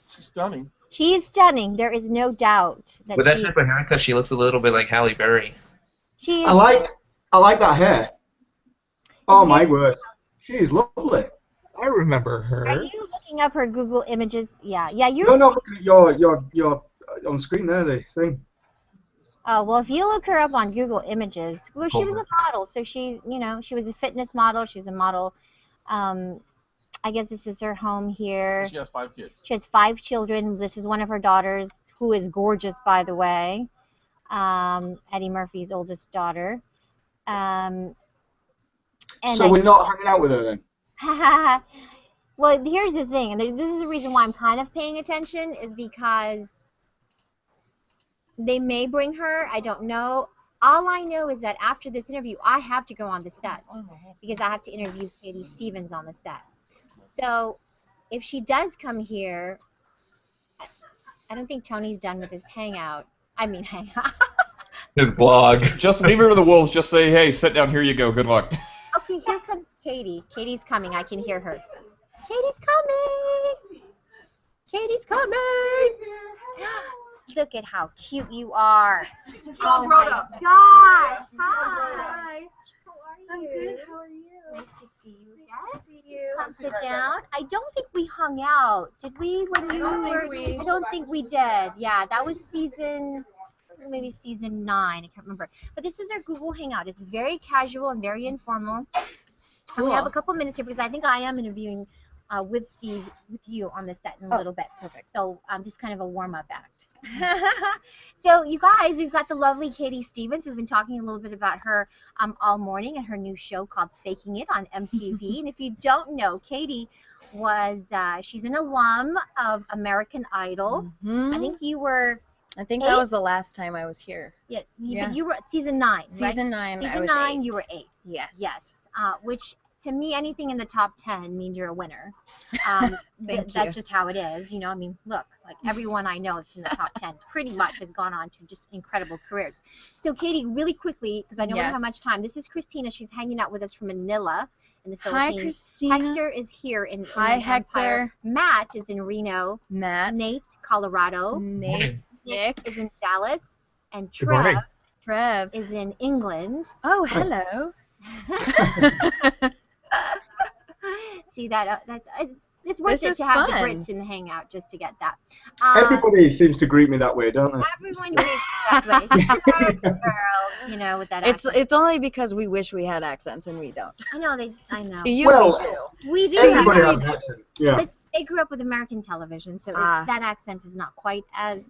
She's stunning. She is stunning. There is no doubt that With that type of haircut, she looks a little bit like Halle Berry. She is, I like that hair. Oh my word, she is lovely. I remember her. Are you looking up her Google images? Yeah, you're. No, looking at your on screen there, the thing. Oh, well, if you look her up on Google Images, well, she was a model, so she, she was a fitness model. She's a model. I guess this is her home here. She has 5 kids. She has 5 children. This is one of her daughters, who is gorgeous, by the way. Eddie Murphy's oldest daughter. And so we're not hanging out with her then? Well, here's the thing, and this is the reason why I'm kind of paying attention, is because they may bring her. I don't know. All I know is that after this interview, I have to go on the set because I have to interview Katie Stevens on the set. So if she does come here, I don't think Tony's done with his hangout. I mean, hangout. His blog. Just leave her to the wolves. Just say, hey, sit down. Here you go. Good luck. Okay, here comes Katie. Katie's coming. I can hear her. Katie's coming. Katie's coming. Look at how cute you are. all grown up. Gosh. Hi. How are you? I'm good. How are you? Nice to see you again. Nice to see you. Come sit down. I don't think we hung out. Did we when you were? I don't think we did. Yeah, that was maybe season 9. I can't remember. But this is our Google Hangout. It's very casual and very informal. And we have a couple minutes here because I think I am interviewing with Steve, with you on the set in a little bit. Perfect. So this is kind of a warm-up act. So you guys, we've got the lovely Katie Stevens. We've been talking a little bit about her all morning and her new show called Faking It on MTV. And if you don't know, Katie she's an alum of American Idol. Mm-hmm. I think you were... I think that was the last time I was here. Yeah, but you were at season 9, right? Season 9. Season 9, 8. You were 8. Yes. Yes. Which to me, anything in the top 10 means you're a winner. That's just how it is. You know, I mean, look, like everyone I know that's in the top 10 pretty much has gone on to just incredible careers. So, Katie, really quickly, because I know we don't have much time, this is Christina. She's hanging out with us from Manila in the Philippines. Hi, Christina. Hector is here in Hi, Hector. Empire. Matt is in Reno. Matt. Nate, Colorado. Nick is in Dallas. And Good morning. Trev is in England. Oh, hello. See that? It's worth it to have the Brits in the hangout just to get that. Everybody seems to greet me that way, don't they? Everyone greets you that way. Girls, you know, with that accent. It's only because we wish we had accents and we don't. I know I know. To you, we do. Everybody has an accent. Yeah. But they grew up with American television, so that accent is not quite as.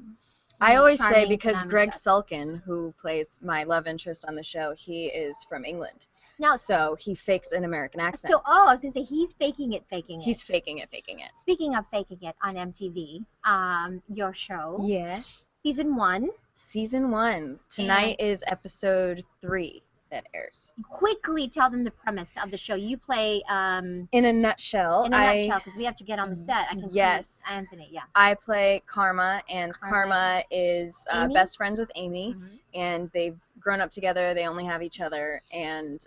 I always say because Greg Sulkin, who plays my love interest on the show, he is from England. Now, so he fakes an American accent. So, I was going to say, he's faking it. He's faking it. Speaking of faking it on MTV, your show. Yes. Season 1. Season 1. Tonight is episode 3 that airs. Quickly tell them the premise of the show. You play... in a nutshell. Because we have to get on the set. I can see Anthony, yeah. I play Karma, and Karma is best friends with Amy, and they've grown up together. They only have each other, and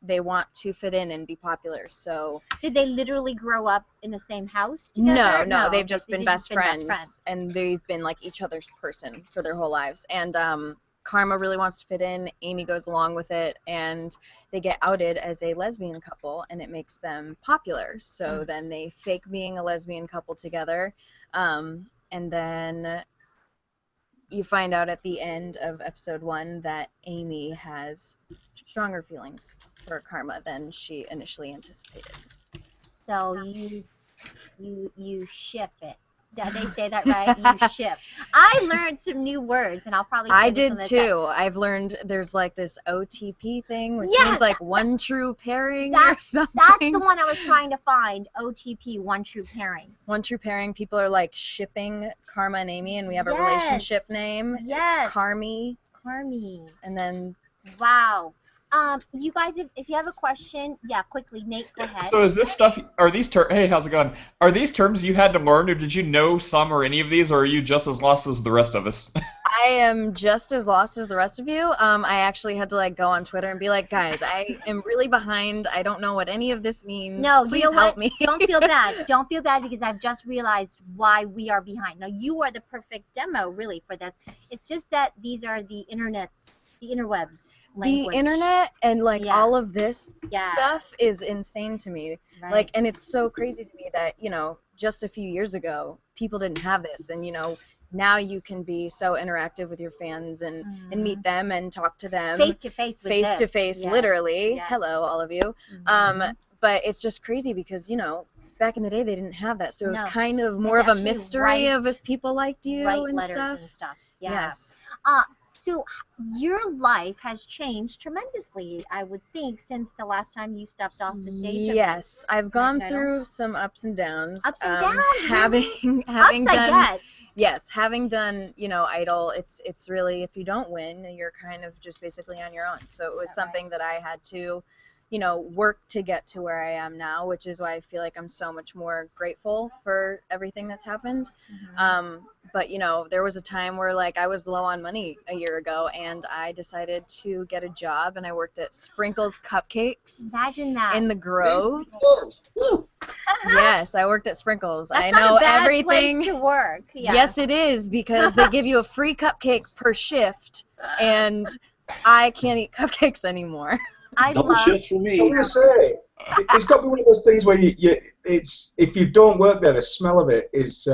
they want to fit in and be popular. So did they literally grow up in the same house together? No, they've just been best friends, and they've been like each other's person for their whole lives. And Karma really wants to fit in. Amy goes along with it, and they get outed as a lesbian couple, and it makes them popular. So then they fake being a lesbian couple together, and then you find out at the end of episode 1 that Amy has stronger feelings for Karma than she initially anticipated. So you ship it. Did they say that right? You ship. I learned some new words, and I'll probably. I did too. I've learned there's like this OTP thing, which means like one true pairing or something. That's the one I was trying to find. OTP, one true pairing. One true pairing. People are like shipping Karma and Amy, and we have a relationship name. Yes. It's Carmy. Carmy. And then. Wow. You guys, if you have a question, quickly, Nate, go ahead. So is this stuff, are these terms, hey, how's it going? Are these terms you had to learn, or did you know some or any of these, or are you just as lost as the rest of us? I am just as lost as the rest of you. I actually had to like go on Twitter and be like, guys, I am really behind. I don't know what any of this means. No, please you know help what? me. Don't feel bad. Don't feel bad because I've just realized why we are behind. Now, you are the perfect demo, really, for that. It's just that these are the interwebs. Language. The internet and like all of this stuff is insane to me. Right. Like, and it's so crazy to me that, you know, just a few years ago, people didn't have this. And, you know, now you can be so interactive with your fans and meet them and talk to them. Face to face with Face to face, literally. Yes. Hello, all of you. But it's just crazy because, you know, back in the day they didn't have that. So it was kind of more of a mystery of if people liked you and stuff. Yeah. Yes. So your life has changed tremendously, I would think, since the last time you stepped off the stage. Yes, I've gone through some ups and downs. Ups and downs. Having done, yes, having done, you know, Idol. It's really, if you don't win, you're kind of just basically on your own. So it was something that I had to, you know, work to get to where I am now, which is why I feel like I'm so much more grateful for everything that's happened. But, you know, there was a time where, like, I was low on money a year ago, and I decided to get a job, and I worked at Sprinkles Cupcakes. Imagine that. In the Grove. Yes, I worked at Sprinkles. That's I not know a bad everything. Place to work. Yeah. Yes, it is, because they give you a free cupcake per shift, and I can't eat cupcakes anymore. Double shifts for me. I was going to say, it's got to be one of those things where it's if you don't work there, the smell of it is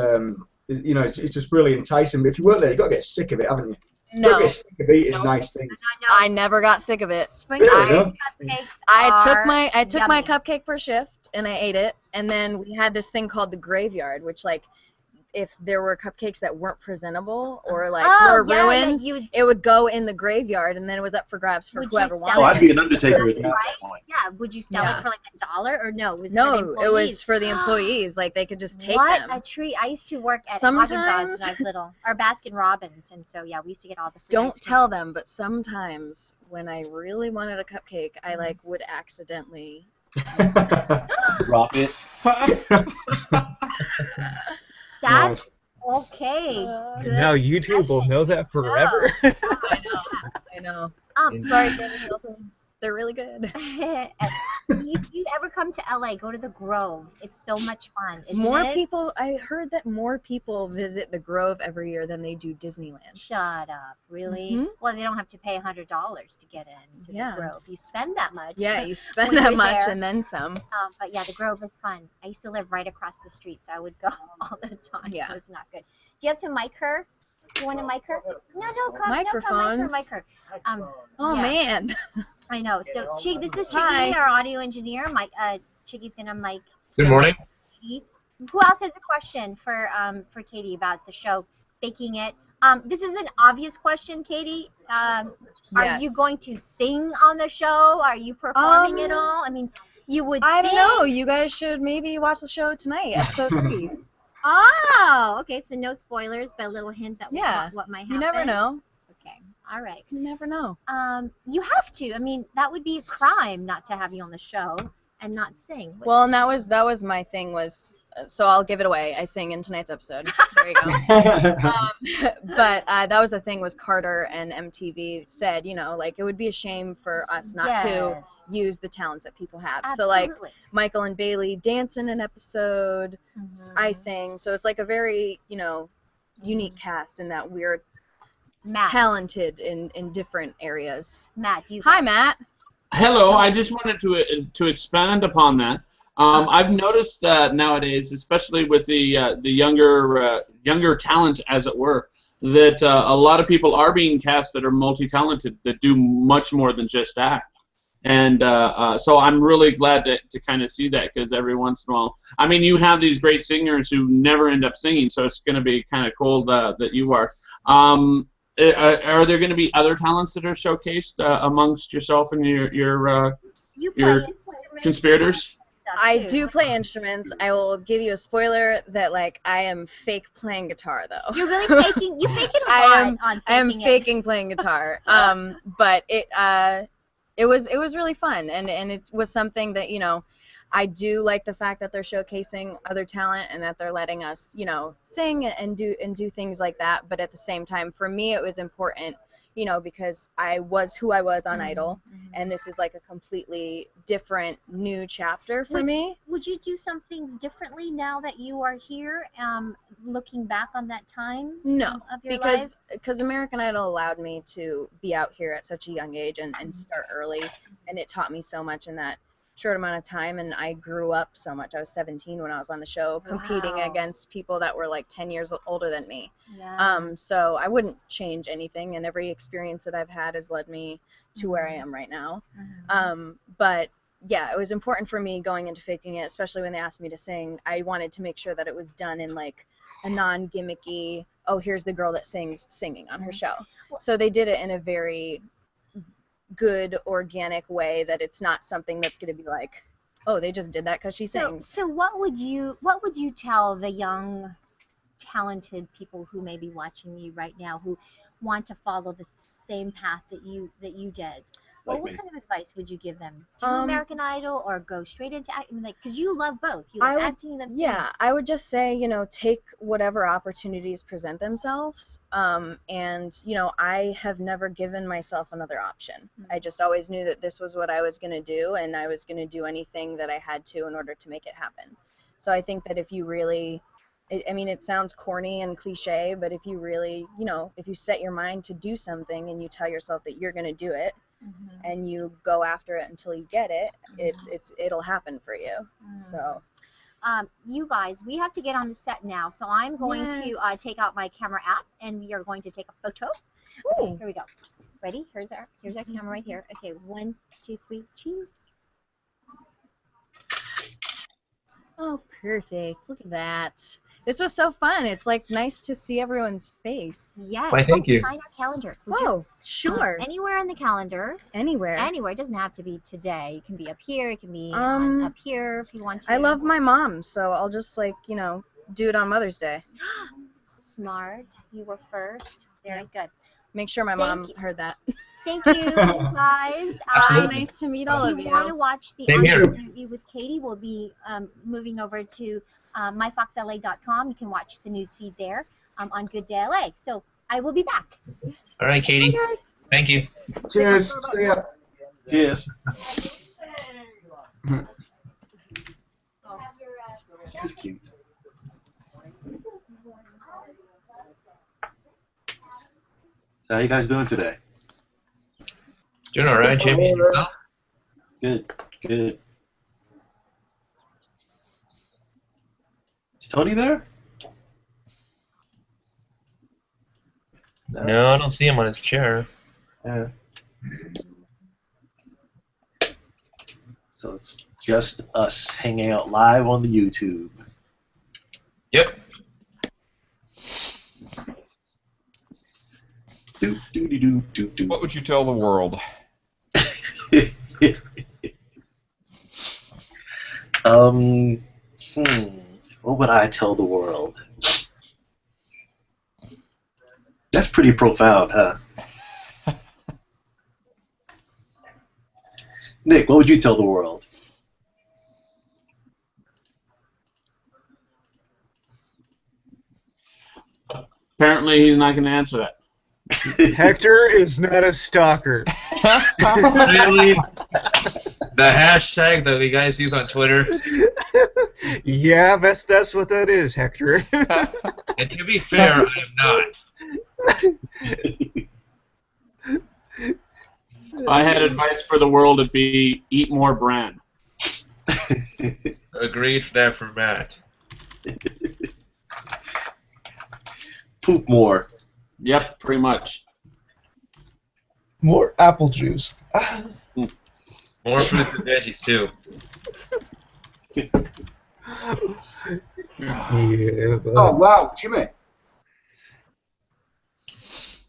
you know, it's just really enticing. But if you work there, you've got to get sick of it, haven't you? No. You got to get sick of eating nice things. I never got sick of it. I took my cupcake per shift and I ate it, and then we had this thing called the graveyard, which, like, if there were cupcakes that weren't presentable or like were ruined, it would go in the graveyard, and then it was up for grabs for whoever wanted. Oh, I'd be an undertaker at that point. Yeah, would you sell it for like $1 or no? It was for the employees. Like, they could just take them. What a treat! I used to work at Haagen-Dazs when I was little, or Baskin Robbins, and so yeah, we used to get all the. Don't tell them, but sometimes when I really wanted a cupcake, I like would accidentally Drop it. That's okay. Good. Now YouTube will know that forever. I know. Sorry, Daniel. They're really good. If you ever come to LA, go to the Grove. It's so much fun. Isn't More it? people. I heard that more people visit the Grove every year than they do Disneyland. Shut up. Really? Mhm. Well, they don't have to pay $100 to get into the Grove. You spend that much. Yeah, you spend when that you're much there. and then some. But yeah, the Grove is fun. I used to live right across the street, so I would go all the time. Yeah. It was not good. Do you have to mic her? You want to mic her? No, don't come. Microphones. Mic her. Oh yeah. man. I know. So, Chick, this is Hi. Chiggy, our audio engineer. Chiggy's gonna mic. Good morning. Katie. Who else has a question for Katie about the show, baking it? This is an obvious question, Katie. Are Yes. you going to sing on the show? Are you performing at all? I mean, you would. I don't think. know. You guys should maybe watch the show tonight, episode 3. Oh, okay. So no spoilers, but a little hint that what might happen. You never know. Okay. All right. You never know. You have to. I mean, that would be a crime not to have you on the show and not sing. Well, and that was my thing was. So I'll give it away. I sing in tonight's episode. There you go. But that was the thing was Carter and MTV said, like it would be a shame for us not to use the talents that people have. Absolutely. So like Michael and Bailey dance in an episode, I sing. So it's like a very, unique cast in that we're talented in different areas. Matt, Hi, Matt. Hello. I just wanted to expand upon that. I've noticed that nowadays, especially with the younger talent, as it were, that a lot of people are being cast that are multi-talented, that do much more than just act. And so I'm really glad to kind of see that, because every once in a while, I mean, you have these great singers who never end up singing, so it's going to be kind of cool that you are. Are there going to be other talents that are showcased amongst yourself and your conspirators? I do play instruments. I will give you a spoiler that like I am fake playing guitar though. You're really faking. You faking a lot on I am faking it. faking playing guitar. But it was really fun, and it was something that I do like the fact that they're showcasing other talent and that they're letting us sing and do things like that. But at the same time, for me, it was important. Because I was who I was on Idol, and this is like a completely different new chapter for me. Would you do some things differently now that you are here, looking back on that time of your life? Because American Idol allowed me to be out here at such a young age and start early, and it taught me so much in that short amount of time, and I grew up so much. I was 17 when I was on the show, competing against people that were like 10 years older than me. So I wouldn't change anything, and every experience that I've had has led me to where I am right now. But yeah, it was important for me going into faking it, especially when they asked me to sing. I wanted to make sure that it was done in like a non-gimmicky, oh, here's the girl that singing on her show. So they did it in a very good organic way, that it's not something that's going to be like, oh, they just did that because she sings. So what would you tell the young talented people who may be watching you right now who want to follow the same path that you did? What kind of advice would you give them? Do American Idol or go straight into acting? Like, because you love both. You love acting and singing. Yeah, I would just say, take whatever opportunities present themselves. And, I have never given myself another option. I just always knew that this was what I was going to do, and I was going to do anything that I had to in order to make it happen. So I think that if you really, it sounds corny and cliche, but if you really, if you set your mind to do something and you tell yourself that you're going to do it, and you go after it until you get it, it'll happen for you. So you guys, we have to get on the set now, so I'm going to take out my camera app, and we are going to take a photo. Okay, here we go. Ready? Here's our camera right here. Okay, 1, 2, 3, cheese. Oh, perfect. Look at that. This was so fun. It's like nice to see everyone's face. Yes. Why, thank you. Sign our calendar. Oh, sure. Anywhere in the calendar. Anywhere. Anywhere. It doesn't have to be today. It can be up here. It can be up here if you want to. I love my mom, so I'll just do it on Mother's Day. Smart. You were first. Very good. Make sure my mom heard that. Thank you, guys. Absolutely. Nice to meet all of If you. you want to watch the Same here. interview with Katie, we'll be moving over to myfoxla.com. You can watch the news feed there on Good Day LA. So I will be back. All right, Katie. Bye, guys. Thank you. Cheers. See ya. Yes. That's cute. So how you guys doing today? Doing all right, Jimmy. And yourself? Good. Good. Is Tony there? No, I don't see him on his chair. Yeah. So it's just us hanging out live on the YouTube. Yep. What would you tell the world? What would I tell the world? That's pretty profound, huh? Nick, what would you tell the world? Apparently, he's not going to answer that. Hector is not a stalker. Really? The hashtag that you guys use on Twitter. Yeah, that's what that is, Hector. And to be fair, I am not. If I had advice for the world, it'd be eat more bran. Agreed there for Matt. Poop more. Yep, pretty much. More apple juice. More fruits and veggies too. Yeah. Oh wow, Jimmy.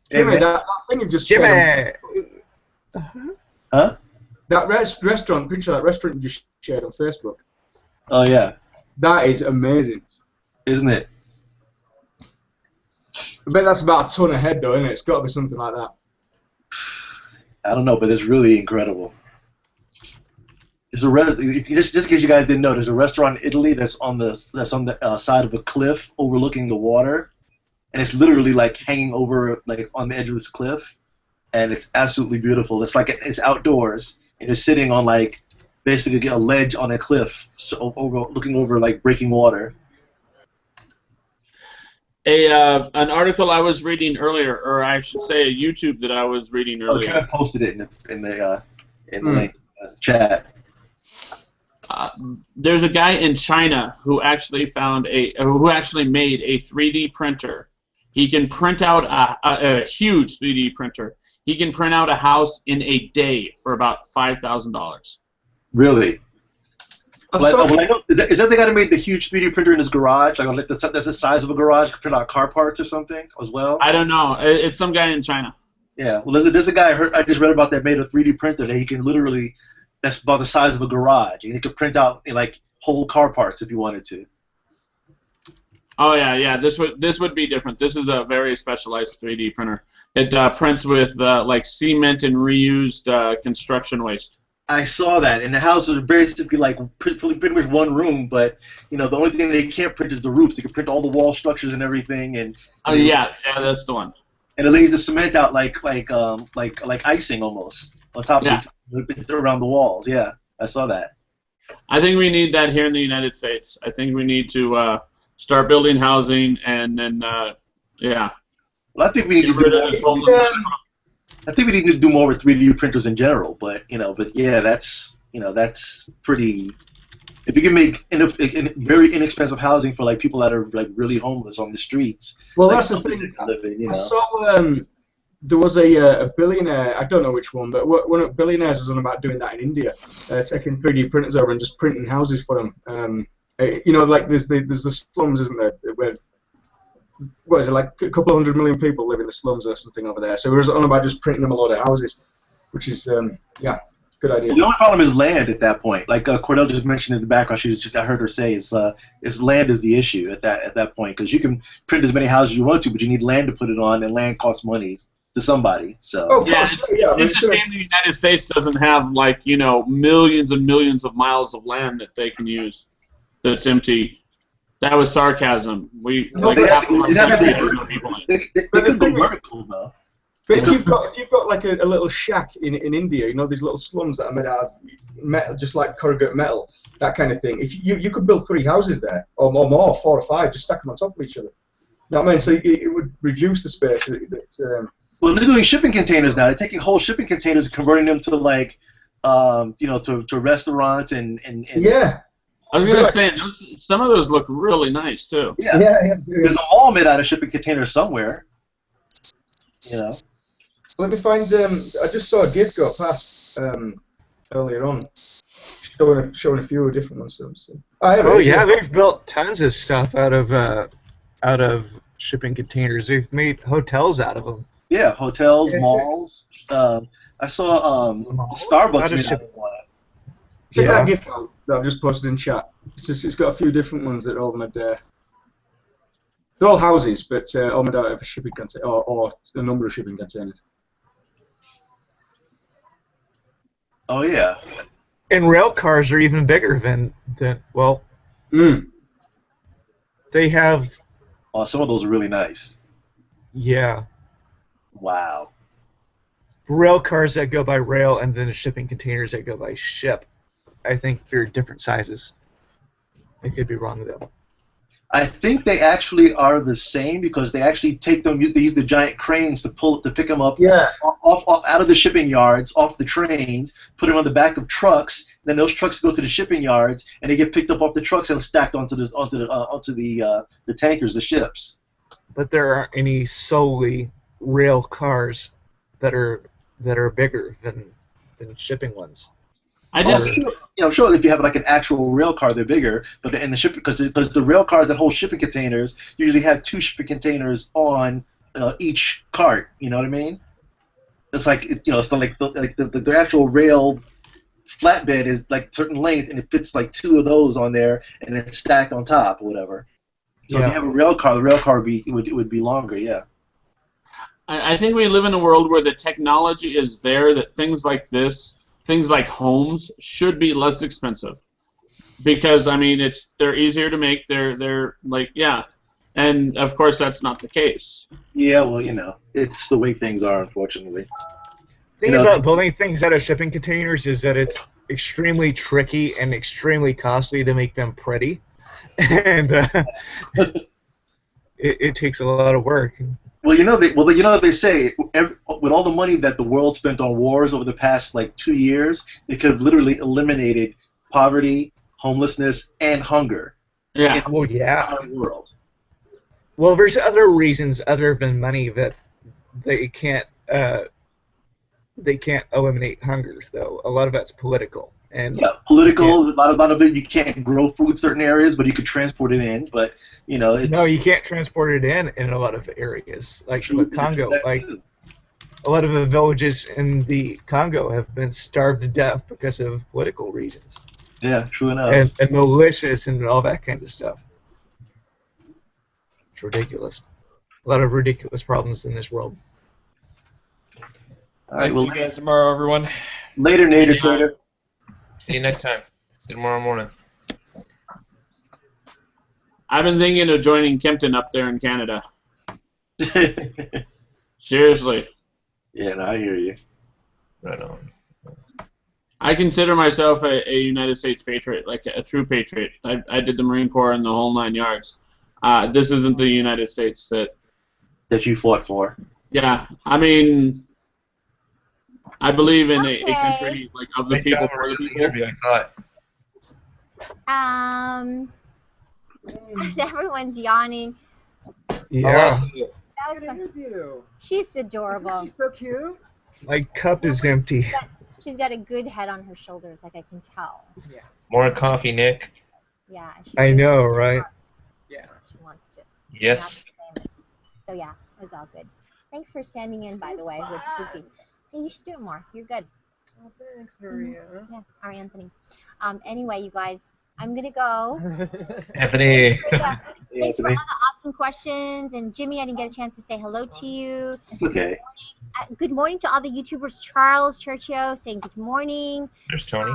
Jimmy, man. that thing you just Jimmy. shared. Huh? That restaurant picture, that restaurant you just shared on Facebook. Oh yeah, That is amazing. isn't it? I bet that's about a ton of head though, isn't it? It's got to be something like that. I don't know, but it's really incredible. There's a just in case you guys didn't know, there's a restaurant in Italy that's on the side of a cliff overlooking the water, and it's literally like hanging over like on the edge of this cliff, and it's absolutely beautiful. It's like it's outdoors, and you're sitting on like basically a ledge on a cliff, so looking over like breaking water. An article I was reading earlier, or I should say a YouTube that I was reading Oh, earlier. Trev posted it in the link, chat. There's a guy in China who actually made a 3D printer. He can print out a huge 3D printer. He can print out a house in a day for about $5,000. Really? I saw- Is that the guy that made the huge 3D printer in his garage? Like that's the size of a garage, could print out car parts or something as well? I don't know. It's some guy in China. Yeah. Well, there's a guy I just read about that made a 3D printer that he can literally, that's about the size of a garage, and he could print out like whole car parts if you wanted to. Oh yeah. This would be different. This is a very specialized 3D printer. It prints with like cement and reused construction waste. I saw that, and the house is basically like pretty much one room, but you know the only thing they can't print is the roof. They can print all the wall structures and everything, and Oh yeah, that's the one. and it lays the cement out like icing almost on top Yeah. of it around the walls. Yeah, I saw that. I think we need that here in the United States. I think we need to start building housing, and then yeah. Well, I think we need Get to rid of this whole business. I think we need to do more with 3D printers in general, but yeah, that's pretty. If you can make very inexpensive housing for like people that are like really homeless on the streets. Well, like, that's the thing. live in, I saw there was a billionaire, I don't know which one, but one of the billionaires was on about doing that in India, taking 3D printers over and just printing houses for them. Like there's the slums, isn't there? Where, what is it, like a couple of 100 million people live in the slums or something over there. So we were on about just printing them a lot of houses, which is, yeah, good idea. The only problem is land at that point. Like Cordell just mentioned in the background, I heard her say is land is the issue at that point, because you can print as many houses as you want to, but you need land to put it on, and land costs money. to somebody. So Oh, Yeah, gosh, yeah. it's just a shame the United States doesn't have like millions and millions of miles of land that they can use that's empty. That was sarcasm. We No, like they half have of to- our they have to- country has no people in it. they could go vertical though. But if you've got like a little shack in India, these little slums that are made out of metal, just like corrugated metal, that kind of thing. If you could build 3 houses there, or more, 4 or 5, just stack them on top of each other. You know what I mean? So it would reduce the space. Well, they're doing shipping containers now. They're taking whole shipping containers and converting them to like, to restaurants and. Yeah. I was gonna say some of those look really nice too. Yeah. There's a mall made out of shipping containers somewhere. Let me find. I just saw a GIF go past earlier on, showing a few different ones. So. They've built tons of stuff out of shipping containers. They've made hotels out of them. Yeah, hotels, malls. I saw Starbucks made out of one. Check that GIF out that I've just posted in chat. It's got a few different ones that are all made. They're all houses, but all made out of a shipping container or a number of shipping containers. Oh yeah. And rail cars are even bigger than they have. Oh, some of those are really nice. Yeah. Wow. Rail cars that go by rail and then the shipping containers that go by ship. I think they're different sizes. I could be wrong though. I think they actually are the same because they actually take them. They use the giant cranes to pick them up off out of the shipping yards, off the trains, put them on the back of trucks. Then those trucks go to the shipping yards and they get picked up off the trucks and stacked onto the tankers, the ships. But there aren't any solely rail cars that are bigger than shipping ones. I'm sure if you have like an actual rail car, they're bigger. But in the shipping, because the rail cars that hold shipping containers usually have 2 shipping containers on each cart. You know what I mean? It's like it's like the actual rail flatbed is like certain length, and it fits like 2 of those on there, and it's stacked on top or whatever. So if you have a rail car, the rail car would be longer. Yeah. I think we live in a world where the technology is there that things like this. Things like homes should be less expensive, because I mean they're easier to make. They're like and of course that's not the case. Yeah, well it's the way things are, unfortunately. The thing about building things out of shipping containers is that it's extremely tricky and extremely costly to make them pretty, and it takes a lot of work. Well, they say with all the money that the world spent on wars over the past like 2 years, they could have literally eliminated poverty, homelessness, and hunger. Yeah. In the entire world. Well, there's other reasons other than money that they can't eliminate hunger, though. A lot of that's political. And political. A lot of it, you can't grow food in certain areas, but you could transport it in. But it's no, you can't transport it in a lot of areas, like the Congo. Like a lot of the villages in the Congo have been starved to death because of political reasons. Yeah, true enough. And militias and all that kind of stuff. It's ridiculous. A lot of ridiculous problems in this world. All right, See you guys tomorrow, everyone. Later, Nader Tater. See you next time. See you tomorrow morning. I've been thinking of joining Kempton up there in Canada. Seriously. Yeah, no, I hear you. Right on. I consider myself a United States patriot, like a true patriot. I did the Marine Corps and the whole 9 yards. This isn't the United States that you fought for. Yeah, I mean, I believe in a country like of the people for the people. I saw it. Everyone's yawning. Yeah. That was fun. She's adorable. She's so cute. My cup is empty. She's got a good head on her shoulders, like I can tell. Yeah. More coffee, Nick. Yeah. I know, right? Yeah. She wants to. Yes. So yeah, it was all good. Thanks for standing in, by the way, with Susie. Hey, you should do it more. You're good. Oh, thanks, Maria. Yeah, our Anthony. Anyway, you guys, I'm gonna go. Anthony. Thanks for all the awesome questions. And Jimmy, I didn't get a chance to say hello to you. It's okay. Good morning to all the YouTubers. Charles Churchio saying good morning. There's Tony.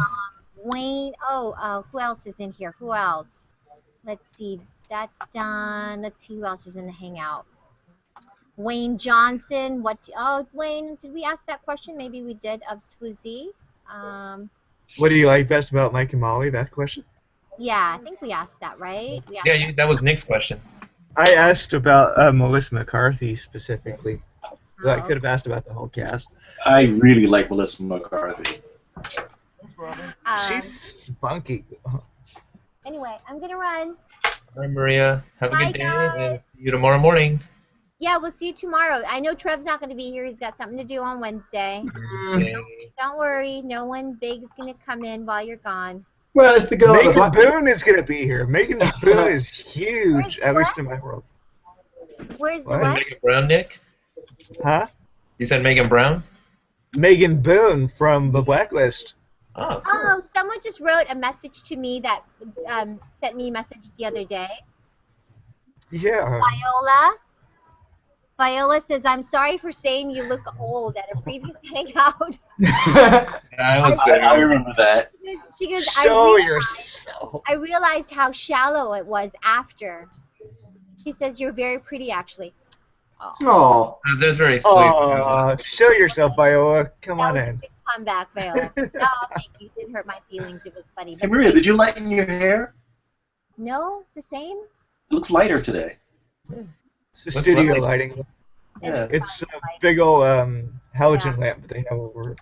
Wayne. Who else is in here? Who else? Let's see. That's done. Let's see who else is in the hangout. Wayne Johnson. Wayne, did we ask that question? Maybe we did, of Swoosie. What do you like best about Mike and Molly? That question? Yeah, I think we asked that, right? That was Nick's question. I asked about Melissa McCarthy specifically. I could have asked about the whole cast. I really like Melissa McCarthy. She's spunky. Anyway, I'm going to run. Bye, Maria. Have a Bye, good day, guys. and see you tomorrow morning. Yeah, we'll see you tomorrow. I know Trev's not going to be here. He's got something to do on Wednesday. Okay. Don't worry. No one big is going to come in while you're gone. Well, it's the girl. Megan Boone is going to be here. Megan Boone is huge, at least in my world. Where's the What? what? Megan Brown, Nick? Huh? You said Megan Brown? Megan Boone from The Blacklist. Oh, cool. Oh, someone just wrote a message to me that sent me a message the other day. Yeah. Viola says, I'm sorry for saying you look old at a previous hangout. I remember that. She goes, Show yourself. I realized how shallow it was after. She says, you're very pretty, actually. Oh. That's very sweet. Oh, show yourself, Viola. Come on in. Big comeback, Viola. No, thank you. It didn't hurt my feelings. It was funny. Hey, Maria, did you lighten your hair? No, the same? It looks lighter today. It's the studio lighting. Yeah. It's a big old halogen lamp they have over it.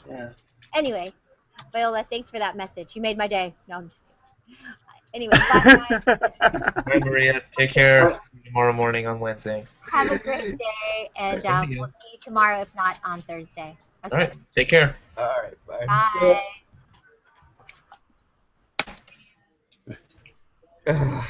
Yeah. Anyway, Viola, thanks for that message. You made my day. No, I'm just kidding. Anyway, bye, guys. Bye, Maria. Take care. See you tomorrow morning on Wednesday. Have a great day, and we'll see you tomorrow, if not on Thursday. Okay. All right. Take care. All right. Bye. Bye.